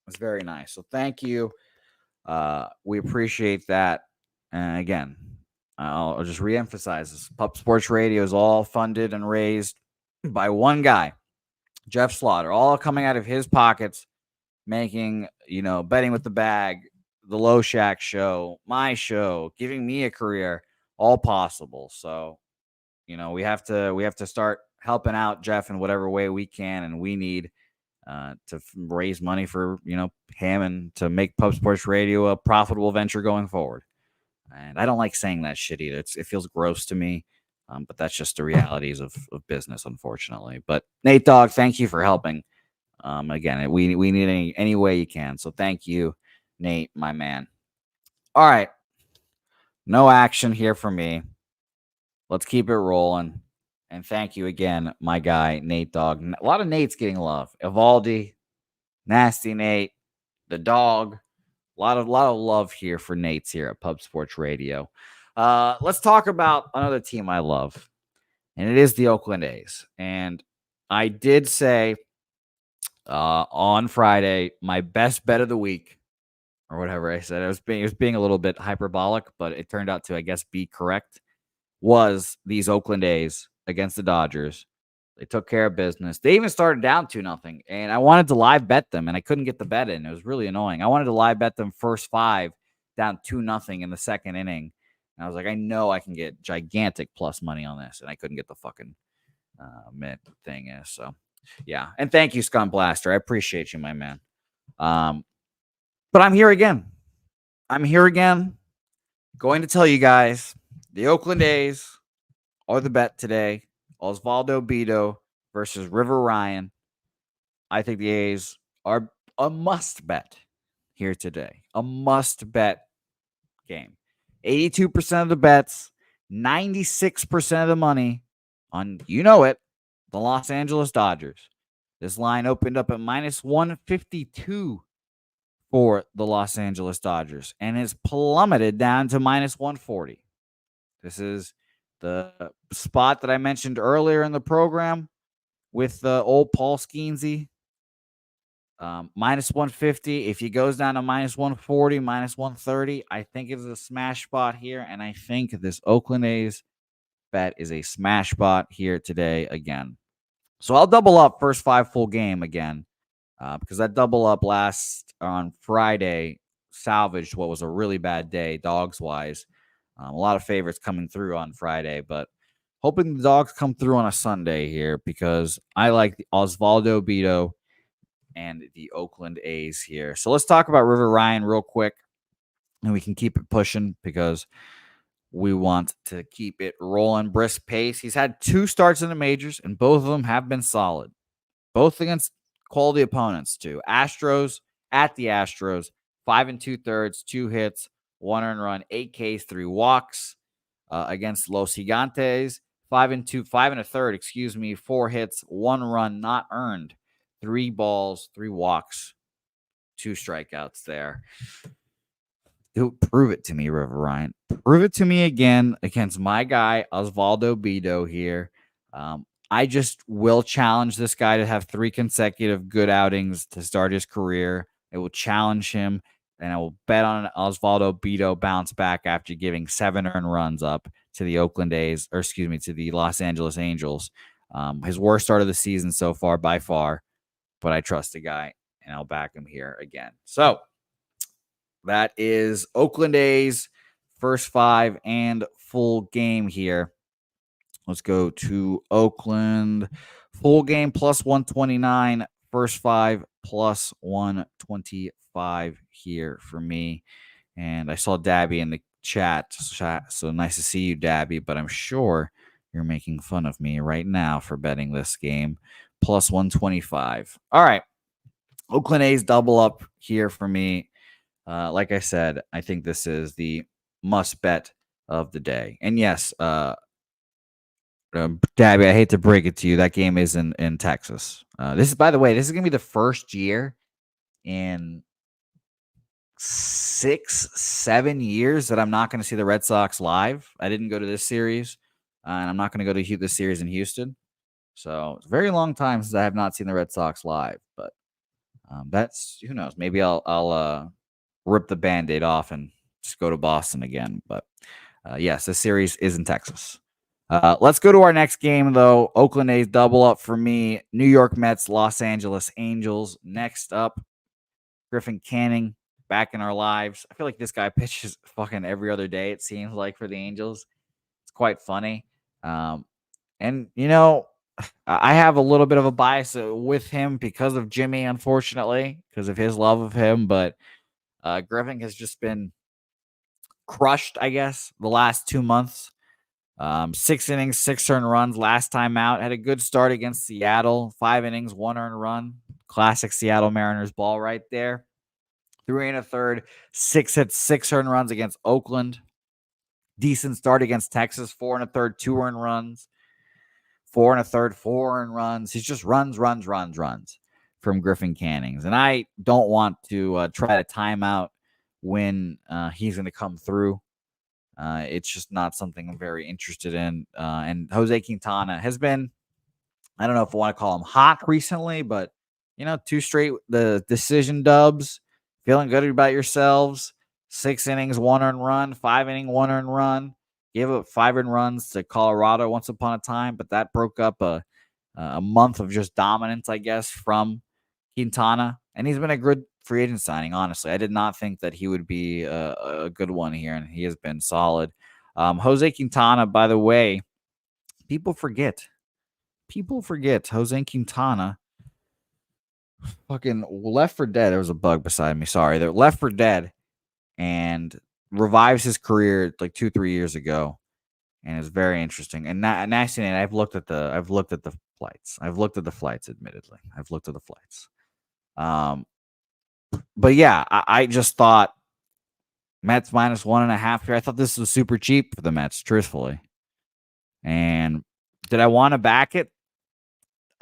It's very nice. So thank you. We appreciate that. And again, I'll just reemphasize this. Pup Sports Radio is all funded and raised by one guy, Jeff Slaughter, all coming out of his pockets, making, betting with the bag, the Low Shack show, my show, giving me a career, all possible. So, we have to start helping out Jeff in whatever way we can, and we need to raise money for, him and to make Pub Sports Radio a profitable venture going forward. And I don't like saying that shit either. It feels gross to me, but that's just the realities of business, unfortunately. But Nate Dogg, thank you for helping. Again, we need any way you can. So thank you, Nate, my man. All right. No action here for me. Let's keep it rolling. And thank you again, my guy, Nate Dogg. A lot of Nates getting love. Evaldi, Nasty Nate, the dog. A lot of love here for Nate's here at Pub Sports Radio. Let's talk about another team I love, and it is the Oakland A's. And I did say on Friday, my best bet of the week, or whatever I said, it was being a little bit hyperbolic, but it turned out to, I guess, be correct, was these Oakland A's against the Dodgers. They took care of business. They even started down 2-0, and I wanted to live bet them, and I couldn't get the bet in. It was really annoying. I wanted to live bet them first 5 down 2-0 in the second inning. And I was like, I know I can get gigantic plus money on this, and I couldn't get the fucking mint thing. So, yeah. And thank you, Scum Blaster. I appreciate you, my man. But I'm here again. Going to tell you guys, the Oakland A's are the bet today. Osvaldo Bido versus River Ryan. I think the A's are a must bet here today. A must bet game. 82% of the bets, 96% of the money on, the Los Angeles Dodgers. This line opened up at minus 152 for the Los Angeles Dodgers and has plummeted down to minus 140. This is the spot that I mentioned earlier in the program with old Paul Skeensy. Minus 150. If he goes down to minus 140, minus 130, I think it's a smash spot here. And I think this Oakland A's bet is a smash spot here today again. So I'll double up first 5 full game again because that double up last on Friday salvaged what was a really bad day dogs-wise. A lot of favorites coming through on Friday, but hoping the dogs come through on a Sunday here because I like the Osvaldo Bido and the Oakland A's here. So let's talk about River Ryan real quick, and we can keep it pushing because we want to keep it rolling brisk pace. He's had 2 starts in the majors, and both of them have been solid. Both against quality opponents, too. Astros, at the Astros, 5 2/3, 2 hits, 1 earned run, 8 Ks, 3 walks. Against Los Gigantes, 5 1/3, 4 hits, 1 run not earned, 3 balls, 3 walks, 2 strikeouts there. Dude, prove it to me, River Ryan. Prove it to me again against my guy, Osvaldo Bido here. I just will challenge this guy to have 3 consecutive good outings to start his career. I will challenge him, and I will bet on Osvaldo Bido bounce back after giving 7 earned runs up to the Oakland A's, to the Los Angeles Angels. His worst start of the season so far by far, but I trust the guy, and I'll back him here again. So that is Oakland A's first 5 and full game here. Let's go to Oakland. Full game plus 129. First 5 plus 125 here for me. And I saw Dabby in the chat. So nice to see you, Dabby. But I'm sure you're making fun of me right now for betting this game. Plus 125. All right. Oakland A's double up here for me. Like I said, I think this is the must bet of the day. And yes, Dabby, I hate to break it to you. That game is in Texas. This is, by the way, this is going to be the first year in 6-7 years that I'm not going to see the Red Sox live. I didn't go to this series, and I'm not going to go to this series in Houston. So it's a very long time since I have not seen the Red Sox live. But that's, who knows? Maybe I'll rip the Band-Aid off and just go to Boston again. But yes, this series is in Texas. Let's go to our next game, though. Oakland A's double up for me. New York Mets, Los Angeles Angels. Next up, Griffin Canning back in our lives. I feel like this guy pitches fucking every other day, it seems like, for the Angels. It's quite funny. And, you know, I have a little bit of a bias with him because of Jimmy, unfortunately, because of his love of him. But Griffin has just been crushed, I guess, the last 2 months. 6 innings, 6 earned runs last time out. Had a good start against Seattle. 5 innings, 1 earned run. Classic Seattle Mariners ball right there. 3 1/3, 6 hits, 6 earned runs against Oakland. Decent start against Texas. 4 1/3, 2 earned runs. 4 1/3, 4 earned runs. He's just runs from Griffin Cannings. And I don't want to try to time out when he's going to come through. It's just not something I'm very interested in. And Jose Quintana has been, I don't know if I want to call him hot recently, but, 2 straight the decision dubs. Feeling good about yourselves. 6 innings, 1 earned run. 5 inning, 1 earned run. Gave up 5 earned runs to Colorado once upon a time, but that broke up a month of just dominance, I guess, from Quintana. And he's been a good free agent signing, honestly. I did not think that he would be a good one here, and he has been solid. Jose Quintana, by the way, people forget Jose Quintana fucking left for dead. There was a bug beside me. Sorry. They're left for dead and revives his career like 2-3 years ago. And it's very interesting. And actually, I've looked at the flights. Admittedly. I've looked at the flights. But yeah, I just thought Mets minus 1.5 here. I thought this was super cheap for the Mets, truthfully. And did I want to back it?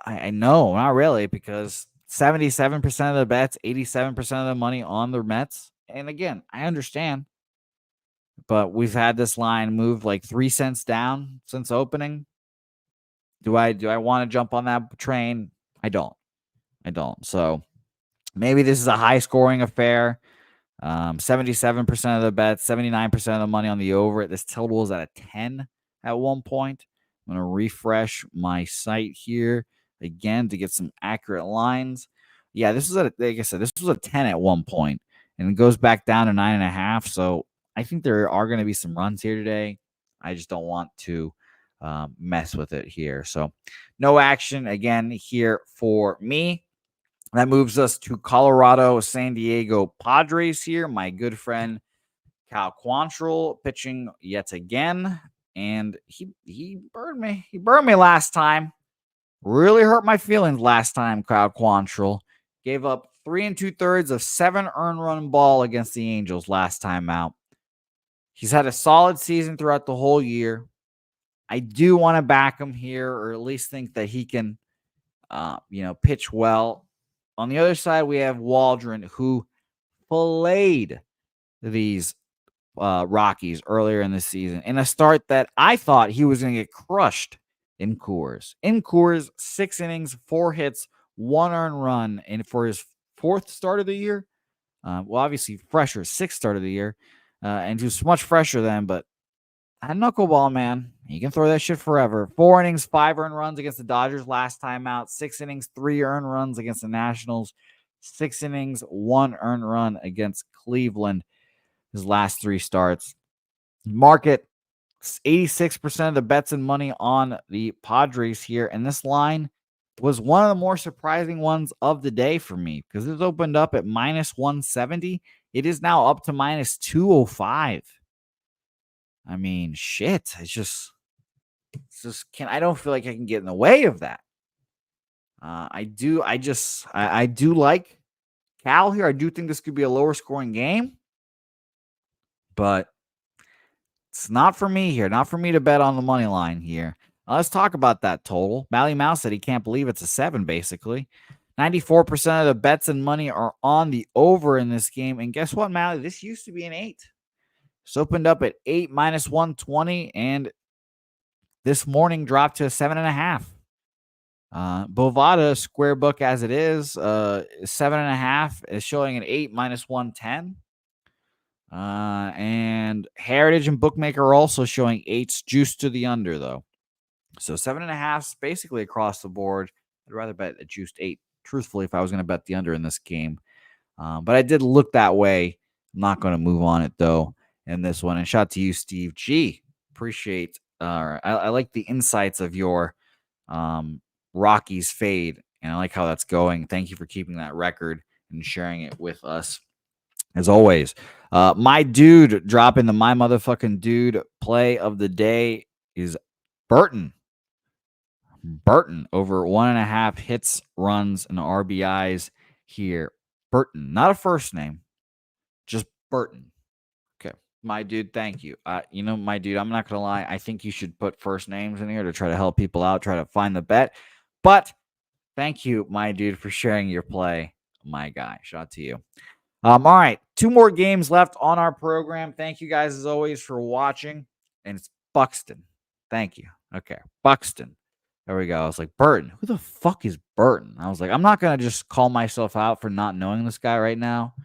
I know, not really, because 77% of the bets, 87% of the money on the Mets. And again, I understand. But we've had this line move like 3 cents down since opening. Do I want to jump on that train? I don't. So maybe this is a high scoring affair. 77% of the bets, 79% of the money on the over. This total is at a 10 at one point. I'm going to refresh my site here again to get some accurate lines. Yeah, this is like I said, this was a 10 at one point, and it goes back down to 9.5. So I think there are going to be some runs here today. I just don't want to mess with it here. So no action again here for me. That moves us to Colorado, San Diego Padres here. My good friend Cal Quantrill pitching yet again. And he burned me. He burned me last time. Really hurt my feelings last time, Cal Quantrill. Gave up 3 2/3 of 7 earned run ball against the Angels last time out. He's had a solid season throughout the whole year. I do want to back him here, or at least think that he can, pitch well. On the other side, we have Waldron, who filleted these Rockies earlier in the season in a start that I thought he was going to get crushed in Coors. In Coors, 6 innings, 4 hits, 1 earned run, and for his 4th start of the year, obviously fresher, 6th start of the year, and he was much fresher then, but a knuckleball, man. He can throw that shit forever. 4 innings, 5 earned runs against the Dodgers last time out. 6 innings, 3 earned runs against the Nationals. 6 innings, 1 earned run against Cleveland. His last 3 starts. Market 86% of the bets and money on the Padres here. And this line was one of the more surprising ones of the day for me because it opened up at minus 170. It is now up to minus 205. I mean, shit. I don't feel like I can get in the way of that. I do like Cal here. I do think this could be a lower scoring game, but it's not for me here. Not for me to bet on the money line here. Let's talk about that total. Mally Mouse said he can't believe it's a 7, basically. 94% of the bets and money are on the over in this game. And guess what, Mally? This used to be an 8. It's opened up at 8 minus 120, and this morning dropped to a 7.5. Bovada square book as it is, 7.5 is showing an 8 minus 110. And Heritage and Bookmaker are also showing 8s juiced to the under, though. So 7.5 basically across the board. I'd rather bet a juiced 8, truthfully, if I was going to bet the under in this game. But I did look that way. I'm not going to move on it, though, in this one. And shout out to you, Steve G. Appreciate I like the insights of your Rockies fade, and I like how that's going. Thank you for keeping that record and sharing it with us, as always. My dude dropping the my motherfucking dude play of the day is Burton. Burton over 1.5 hits, runs, and RBIs here. Burton, not a first name, just Burton. Okay, my dude, thank you. My dude, I'm not gonna lie. I think you should put first names in here to try to help people out, try to find the bet. But thank you, my dude, for sharing your play. My guy, shout out to you. All right, 2 more games left on our program. Thank you guys, as always, for watching. And it's Buxton. Thank you. Okay, Buxton. There we go. I was like, Burton. Who the fuck is Burton? I was like, I'm not going to just call myself out for not knowing this guy right now.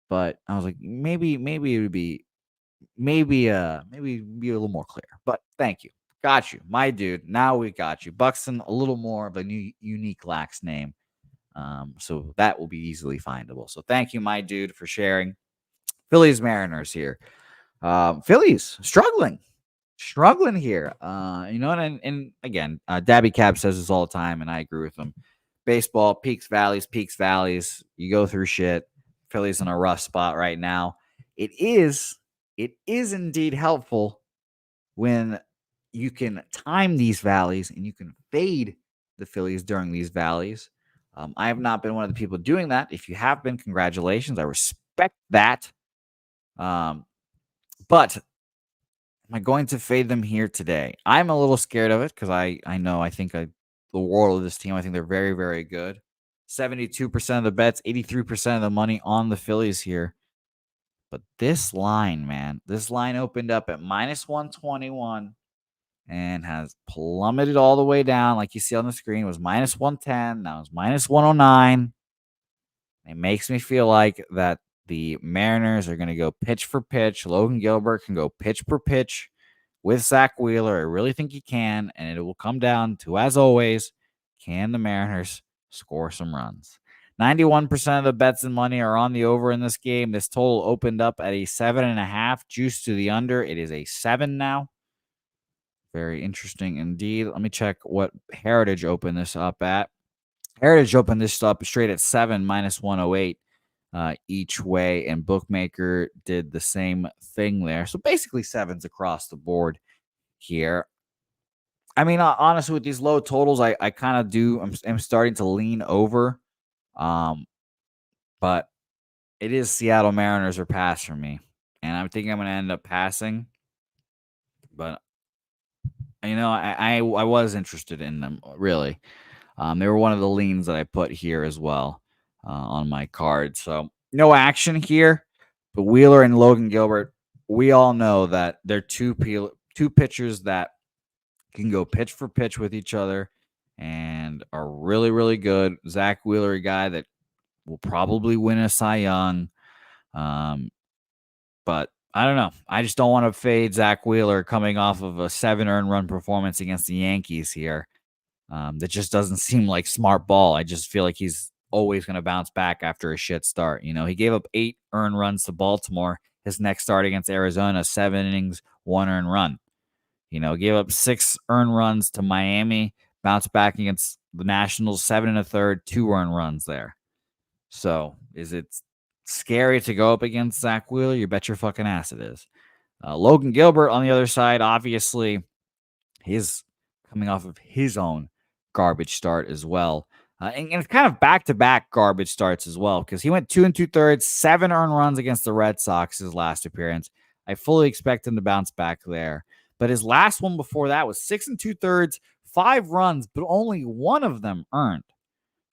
But I was like, maybe it would be, maybe be a little more clear. But thank you. Got you. My dude. Now we got you. Buxton, a little more of a new, unique lax name. So that will be easily findable. So thank you, my dude, for sharing. Phillies Mariners here. Phillies struggling here. And again, Dabby Cab says this all the time, and I agree with him. Baseball, peaks, valleys. You go through shit. Phillies in a rough spot right now. It is indeed helpful when you can time these valleys and you can fade the Phillies during these valleys. I have not been one of the people doing that. If you have been, congratulations. I respect that. But am I going to fade them here today? I'm a little scared of it because I think the world of this team. I think they're very, very good. 72% of the bets, 83% of the money on the Phillies here. But this line, man, opened up at minus 121 and has plummeted all the way down. Like you see on the screen, it was minus 110. Now it's minus 109. It makes me feel like that the Mariners are going to go pitch for pitch. Logan Gilbert can go pitch for pitch with Zach Wheeler. I really think he can, and it will come down to, as always, can the Mariners score some runs? 91% of the bets and money are on the over in this game. This total opened up at a 7.5, juice to the under. It is a 7 now. Very interesting indeed. Let me check what Heritage opened this up at. Heritage opened this up straight at 7 minus 108 each way, and Bookmaker did the same thing there. So basically 7s across the board here. I mean, honestly, with these low totals, I kind of do. I'm starting to lean over. But it is Seattle Mariners or pass for me. And I'm thinking I'm going to end up passing. But, I was interested in them, really. They were one of the leans that I put here as well on my card. So no action here. But Wheeler and Logan Gilbert, we all know that they're two pitchers that can go pitch for pitch with each other and are really, really good. Zach Wheeler, a guy that will probably win a Cy Young. But I don't know. I just don't want to fade Zach Wheeler coming off of a 7 earned run performance against the Yankees here. That just doesn't seem like smart ball. I just feel like he's always going to bounce back after a shit start. He gave up 8 earned runs to Baltimore. His next start against Arizona, 7 innings, 1 earned run. Gave up 6 earned runs to Miami, bounced back against the Nationals, 7 1/3, 2 earned runs there. So is it scary to go up against Zach Wheeler? You bet your fucking ass it is. Logan Gilbert on the other side, obviously, he's coming off of his own garbage start as well. And it's kind of back-to-back garbage starts as well, because he went 2 2/3, 7 earned runs against the Red Sox his last appearance. I fully expect him to bounce back there. But his last one before that was 6 2/3, 5 runs, but only one of them earned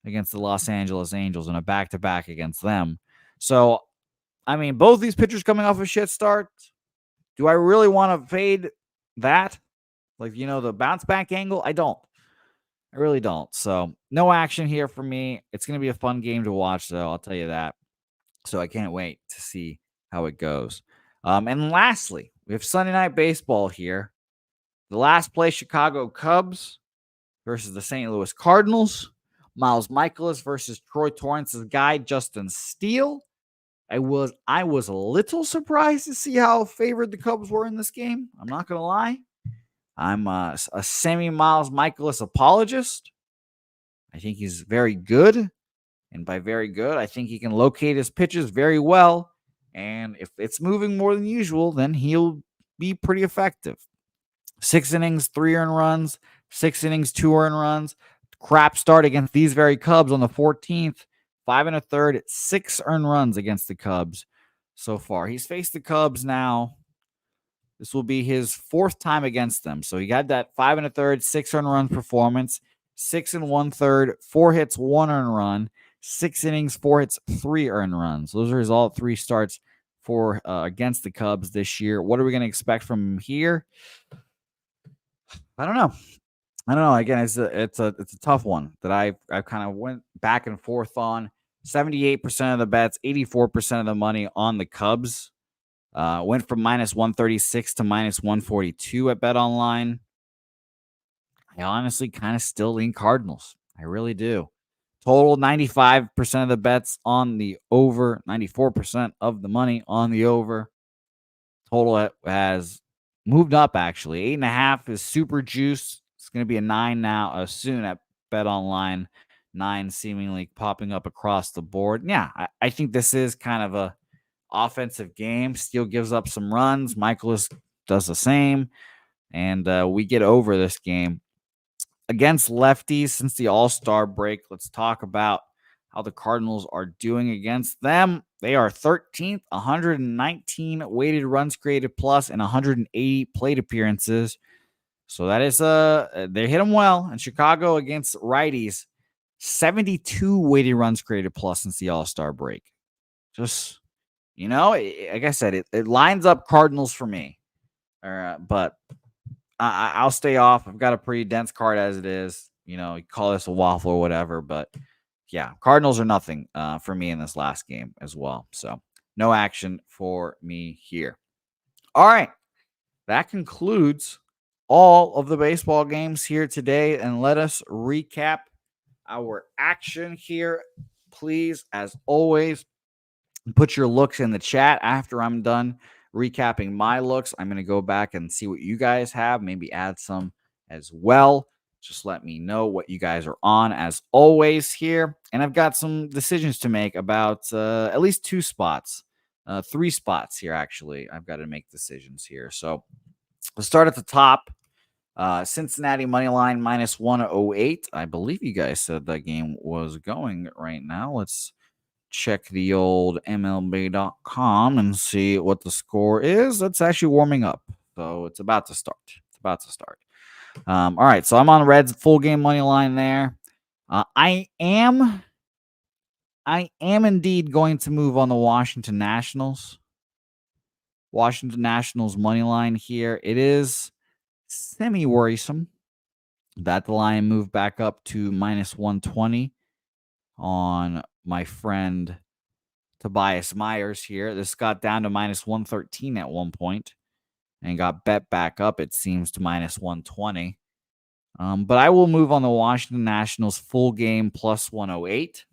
against the Los Angeles Angels in a back-to-back against them. So, I mean, both these pitchers coming off a shit start. Do I really want to fade that? Like, the bounce back angle? I don't. I really don't. So, no action here for me. It's going to be a fun game to watch, though. I'll tell you that. So, I can't wait to see how it goes. And lastly, we have Sunday Night Baseball here. The last place Chicago Cubs versus the St. Louis Cardinals. Miles Mikolas versus Troy Torrance's guy, Justin Steele. I was a little surprised to see how favored the Cubs were in this game. I'm not going to lie. I'm a semi-Miles Mikolas apologist. I think he's very good. And by very good, I think he can locate his pitches very well. And if it's moving more than usual, then he'll be pretty effective. 6 innings, 3 earned runs. 6 innings, 2 earned runs. Crap start against these very Cubs on the 14th. 5 1/3, 6 earned runs against the Cubs so far. He's faced the Cubs now. This will be his 4th time against them. So he got that 5 1/3, 6 earned run performance, 6 1/3, 4 hits, 1 earned run, 6 innings, 4 hits, 3 earned runs. Those are his all 3 starts for against the Cubs this year. What are we going to expect from him here? I don't know. Again, it's a tough one that I kind of went back and forth on. 78% of the bets, 84% of the money on the Cubs. Went from -136 to -142 at BetOnline. I honestly kind of still lean Cardinals. I really do. Total 95% of the bets on the over, 94% of the money on the over. Total has moved up, actually. 8.5 is super juice. It's going to be a 9 now, soon at BetOnline. 9 seemingly popping up across the board. Yeah, I think this is kind of a offensive game. Steele gives up some runs. Mikolas does the same. And we get over this game. Against lefties since the All-Star break, let's talk about how the Cardinals are doing against them. They are 13th, 119 weighted runs created plus, and 180 plate appearances. So that is they hit them well. And Chicago against righties, 72 weighted runs created plus since the All-Star break. Just, like I said, it lines up Cardinals for me. But I'll stay off. I've got a pretty dense card as it is. You call this a waffle or whatever, but yeah, Cardinals are nothing for me in this last game as well. So no action for me here. All right. That concludes all of the baseball games here today. And let us recap our action here. Please, as always, put your looks in the chat after I'm done recapping my looks. I'm going to go back and see what you guys have, maybe add some as well. Just let me know what you guys are on as always here. And I've got some decisions to make about at least 2 spots, 3 spots here, actually. I've got to make decisions here. So let's start at the top. Cincinnati money line -108. I believe you guys said that game was going right now. Let's check the old MLB.com and see what the score is. It's actually warming up. So it's about to start. All right. So I'm on Reds full game money line there. I am indeed going to move on the Washington Nationals. Washington Nationals money line here. It is semi-worrisome that the line moved back up to -120 on my friend Tobias Myers here. This got down to -113 at one point and got bet back up, it seems, to -120. But I will move on the Washington Nationals full game +108.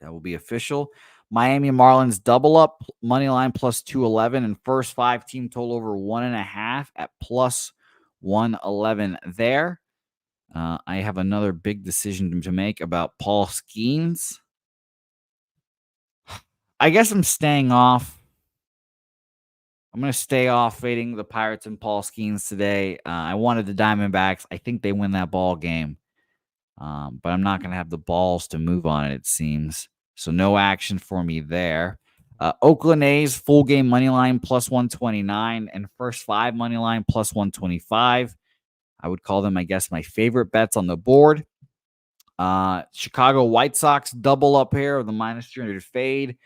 That will be official. Miami Marlins double up money line plus 211, and first 5 team total over 1.5 at plus 111 there. I have another big decision to make about Paul Skeens. I guess I'm staying off. I'm going to stay off fading the Pirates and Paul Skeens today. I wanted the Diamondbacks. I think they win that ball game. But I'm not going to have the balls to move on it seems. So no action for me there. Oakland A's full game money line plus 129 and first 5 money line plus 125. I would call them, I guess, my favorite bets on the board. Chicago White Sox double up here with the minus 300 fade.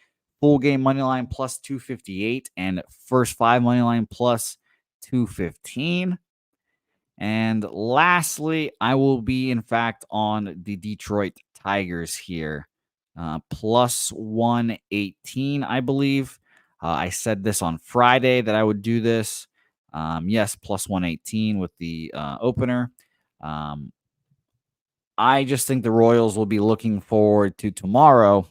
Full game money line plus 258 and first 5 money line plus 215. And lastly, I will be, in fact, on the Detroit Tigers here. Plus 118, I believe. I said this on Friday that I would do this. Yes, plus 118 with the opener. I just think the Royals will be looking forward to tomorrow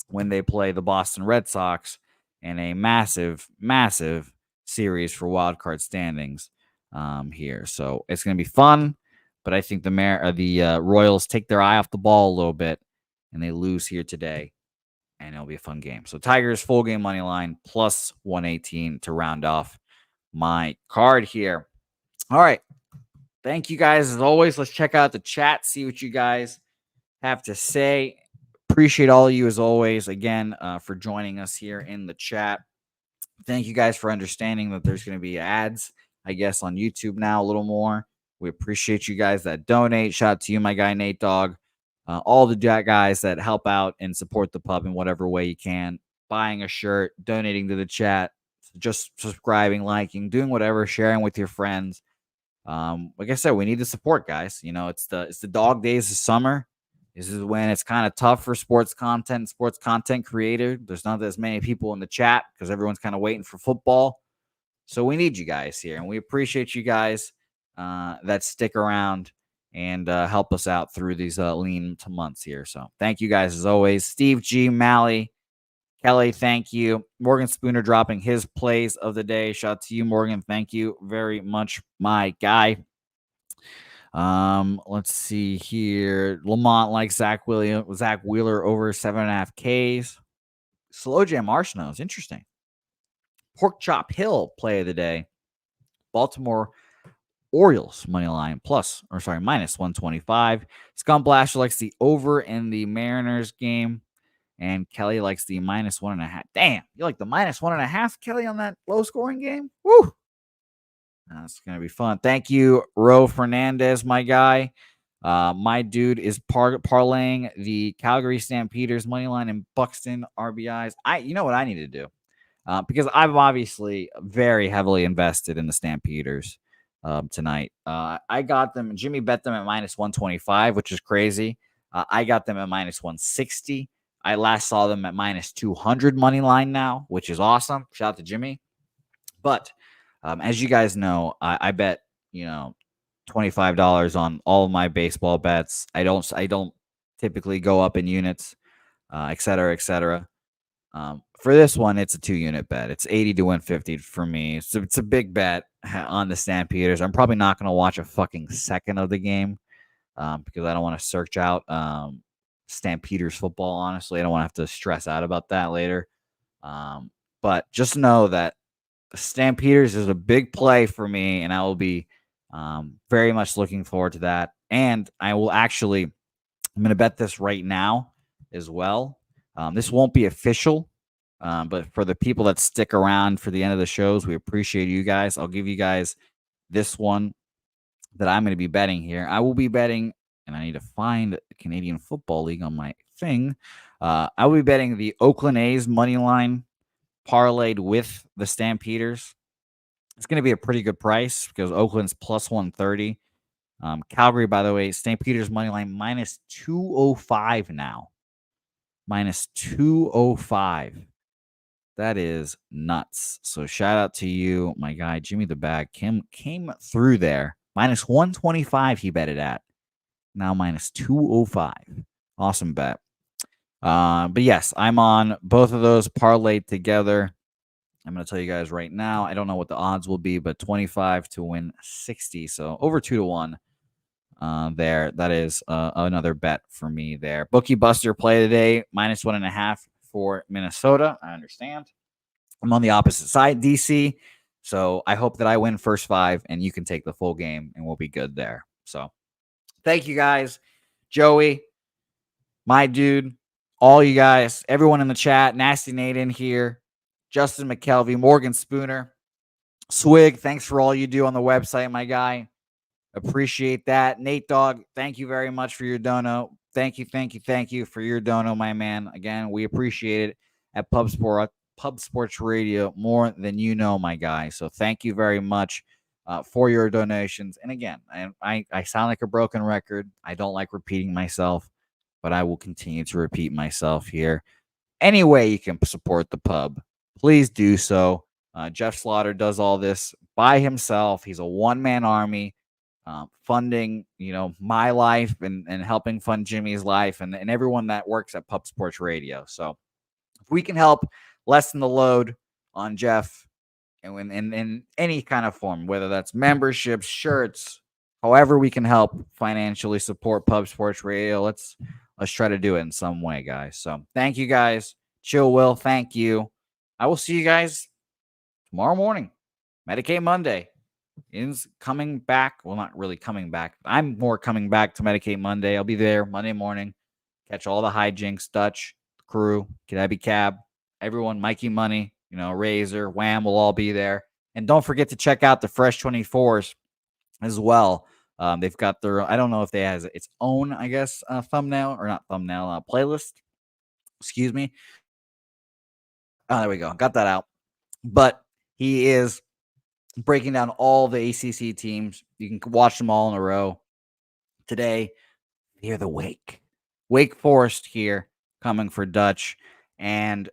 when they play the Boston Red Sox in a massive, massive series for wild card standings here. So it's going to be fun, but I think the Royals take their eye off the ball a little bit and they lose here today, and it'll be a fun game. So Tigers full game money line plus 118 to round off my card here. All right. Thank you guys as always. Let's check out the chat, see what you guys have to say. Appreciate all of you as always, again, for joining us here in the chat. Thank you guys for understanding that there's going to be ads, I guess, on YouTube now a little more. We appreciate you guys that donate. Shout out to you, my guy, Nate Dogg. All the guys that help out and support the pub in whatever way you can. Buying a shirt, donating to the chat, just subscribing, liking, doing whatever, sharing with your friends. Like I said, we need the support, guys. You know, it's the dog days of summer. This is when it's kind of tough for sports content creator. There's not as many people in the chat because everyone's kind of waiting for football. So we need you guys here, and we appreciate you guys that stick around and help us out through these lean months here. So thank you guys as always. Steve G, Mally, Kelly, thank you. Morgan Spooner dropping his plays of the day. Shout out to you, Morgan. Thank you very much, my guy. Let's see here. Lamont likes Zach Wheeler over 7.5 Ks. Slow Jam Arsenault is interesting. Pork Chop Hill play of the day. Baltimore Orioles money line minus 125. Scum Blaster likes the over in the Mariners game. And Kelly likes the minus 1.5. Damn, you like the minus 1.5, Kelly, on that low scoring game? Woo! That's going to be fun. Thank you, Ro Fernandez, my guy. My dude is parlaying the Calgary Stampeders money line and Buxton RBIs. You know what I need to do? Because I'm obviously very heavily invested in the Stampeders tonight. I got them. Jimmy bet them at minus 125, which is crazy. I got them at minus 160. I last saw them at minus 200 money line now, which is awesome. Shout out to Jimmy. But as you guys know, I bet, $25 on all of my baseball bets. I don't typically go up in units, et cetera, et cetera. For this one, it's a 2-unit bet. It's 80 to 150 for me. So it's a big bet on the Stampeders. I'm probably not going to watch a fucking second of the game because I don't want to search out Stampeders football. Honestly, I don't want to have to stress out about that later. But just know that Stampeders is a big play for me, and I will be very much looking forward to that. And I'm going to bet this right now as well. This won't be official, but for the people that stick around for the end of the shows, we appreciate you guys. I'll give you guys this one that I'm going to be betting here. I will be betting, and I need to find the Canadian Football League on my thing. I will be betting the Oakland A's money line parlayed with the Stampeders. It's going to be a pretty good price because Oakland's plus 130. Calgary, by the way, Stampeders money line minus 205 now. Minus 205. That is nuts. So shout out to you, my guy, Jimmy the Bag. Came through there. Minus 125 he bet it at. Now minus 205. Awesome bet. But yes, I'm on both of those parlayed together. I'm going to tell you guys right now. I don't know what the odds will be, but 25 to win 60. So over 2-1 there. That is another bet for me there. Bookie Buster play today, -1.5 for Minnesota. I understand. I'm on the opposite side, DC. So I hope that I win first 5 and you can take the full game and we'll be good there. So thank you guys. Joey, my dude, all you guys, everyone in the chat, Nasty Nate in here, Justin McKelvey, Morgan Spooner, Swig, thanks for all you do on the website, my guy. Appreciate that. Nate Dogg, thank you very much for your dono. Thank you for your dono, my man. Again, we appreciate it at Pub Sports Radio more than you know, my guy. So thank you very much for your donations. And again, I sound like a broken record. I don't like repeating myself, but I will continue to repeat myself here. Any way you can support the pub, please do so. Jeff Slaughter does all this by himself. He's a one-man army. Funding, my life and helping fund Jimmy's life and everyone that works at Pub Sports Radio. So if we can help lessen the load on Jeff and in any kind of form, whether that's memberships, shirts, however we can help financially support Pub Sports Radio, let's try to do it in some way, guys. So thank you guys. Chill Will, thank you. I will see you guys tomorrow morning. Medicaid Monday is coming back. Well, not really coming back. I'm more coming back to Medicaid Monday. I'll be there Monday morning. Catch all the hijinks, Dutch, crew, Cabby Cab, everyone, Mikey Money, Razor, Wham will all be there. And don't forget to check out the Fresh 24s as well. They've got their, I don't know if they has its own, I guess, thumbnail or not thumbnail, playlist. Excuse me. Oh, there we go. Got that out. But he is breaking down all the ACC teams. You can watch them all in a row. Today, hear the Wake Forest here coming for Dutch. And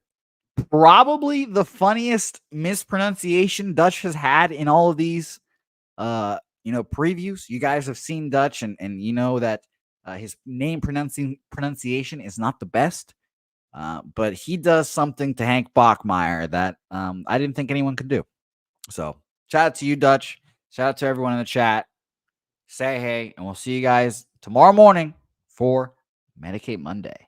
probably the funniest mispronunciation Dutch has had in all of these, previews. You guys have seen Dutch and you know that his name pronunciation is not the best. But he does something to Hank Bachmeier that I didn't think anyone could do. So shout out to you, Dutch. Shout out to everyone in the chat. Say hey, and we'll see you guys tomorrow morning for Medicaid Monday.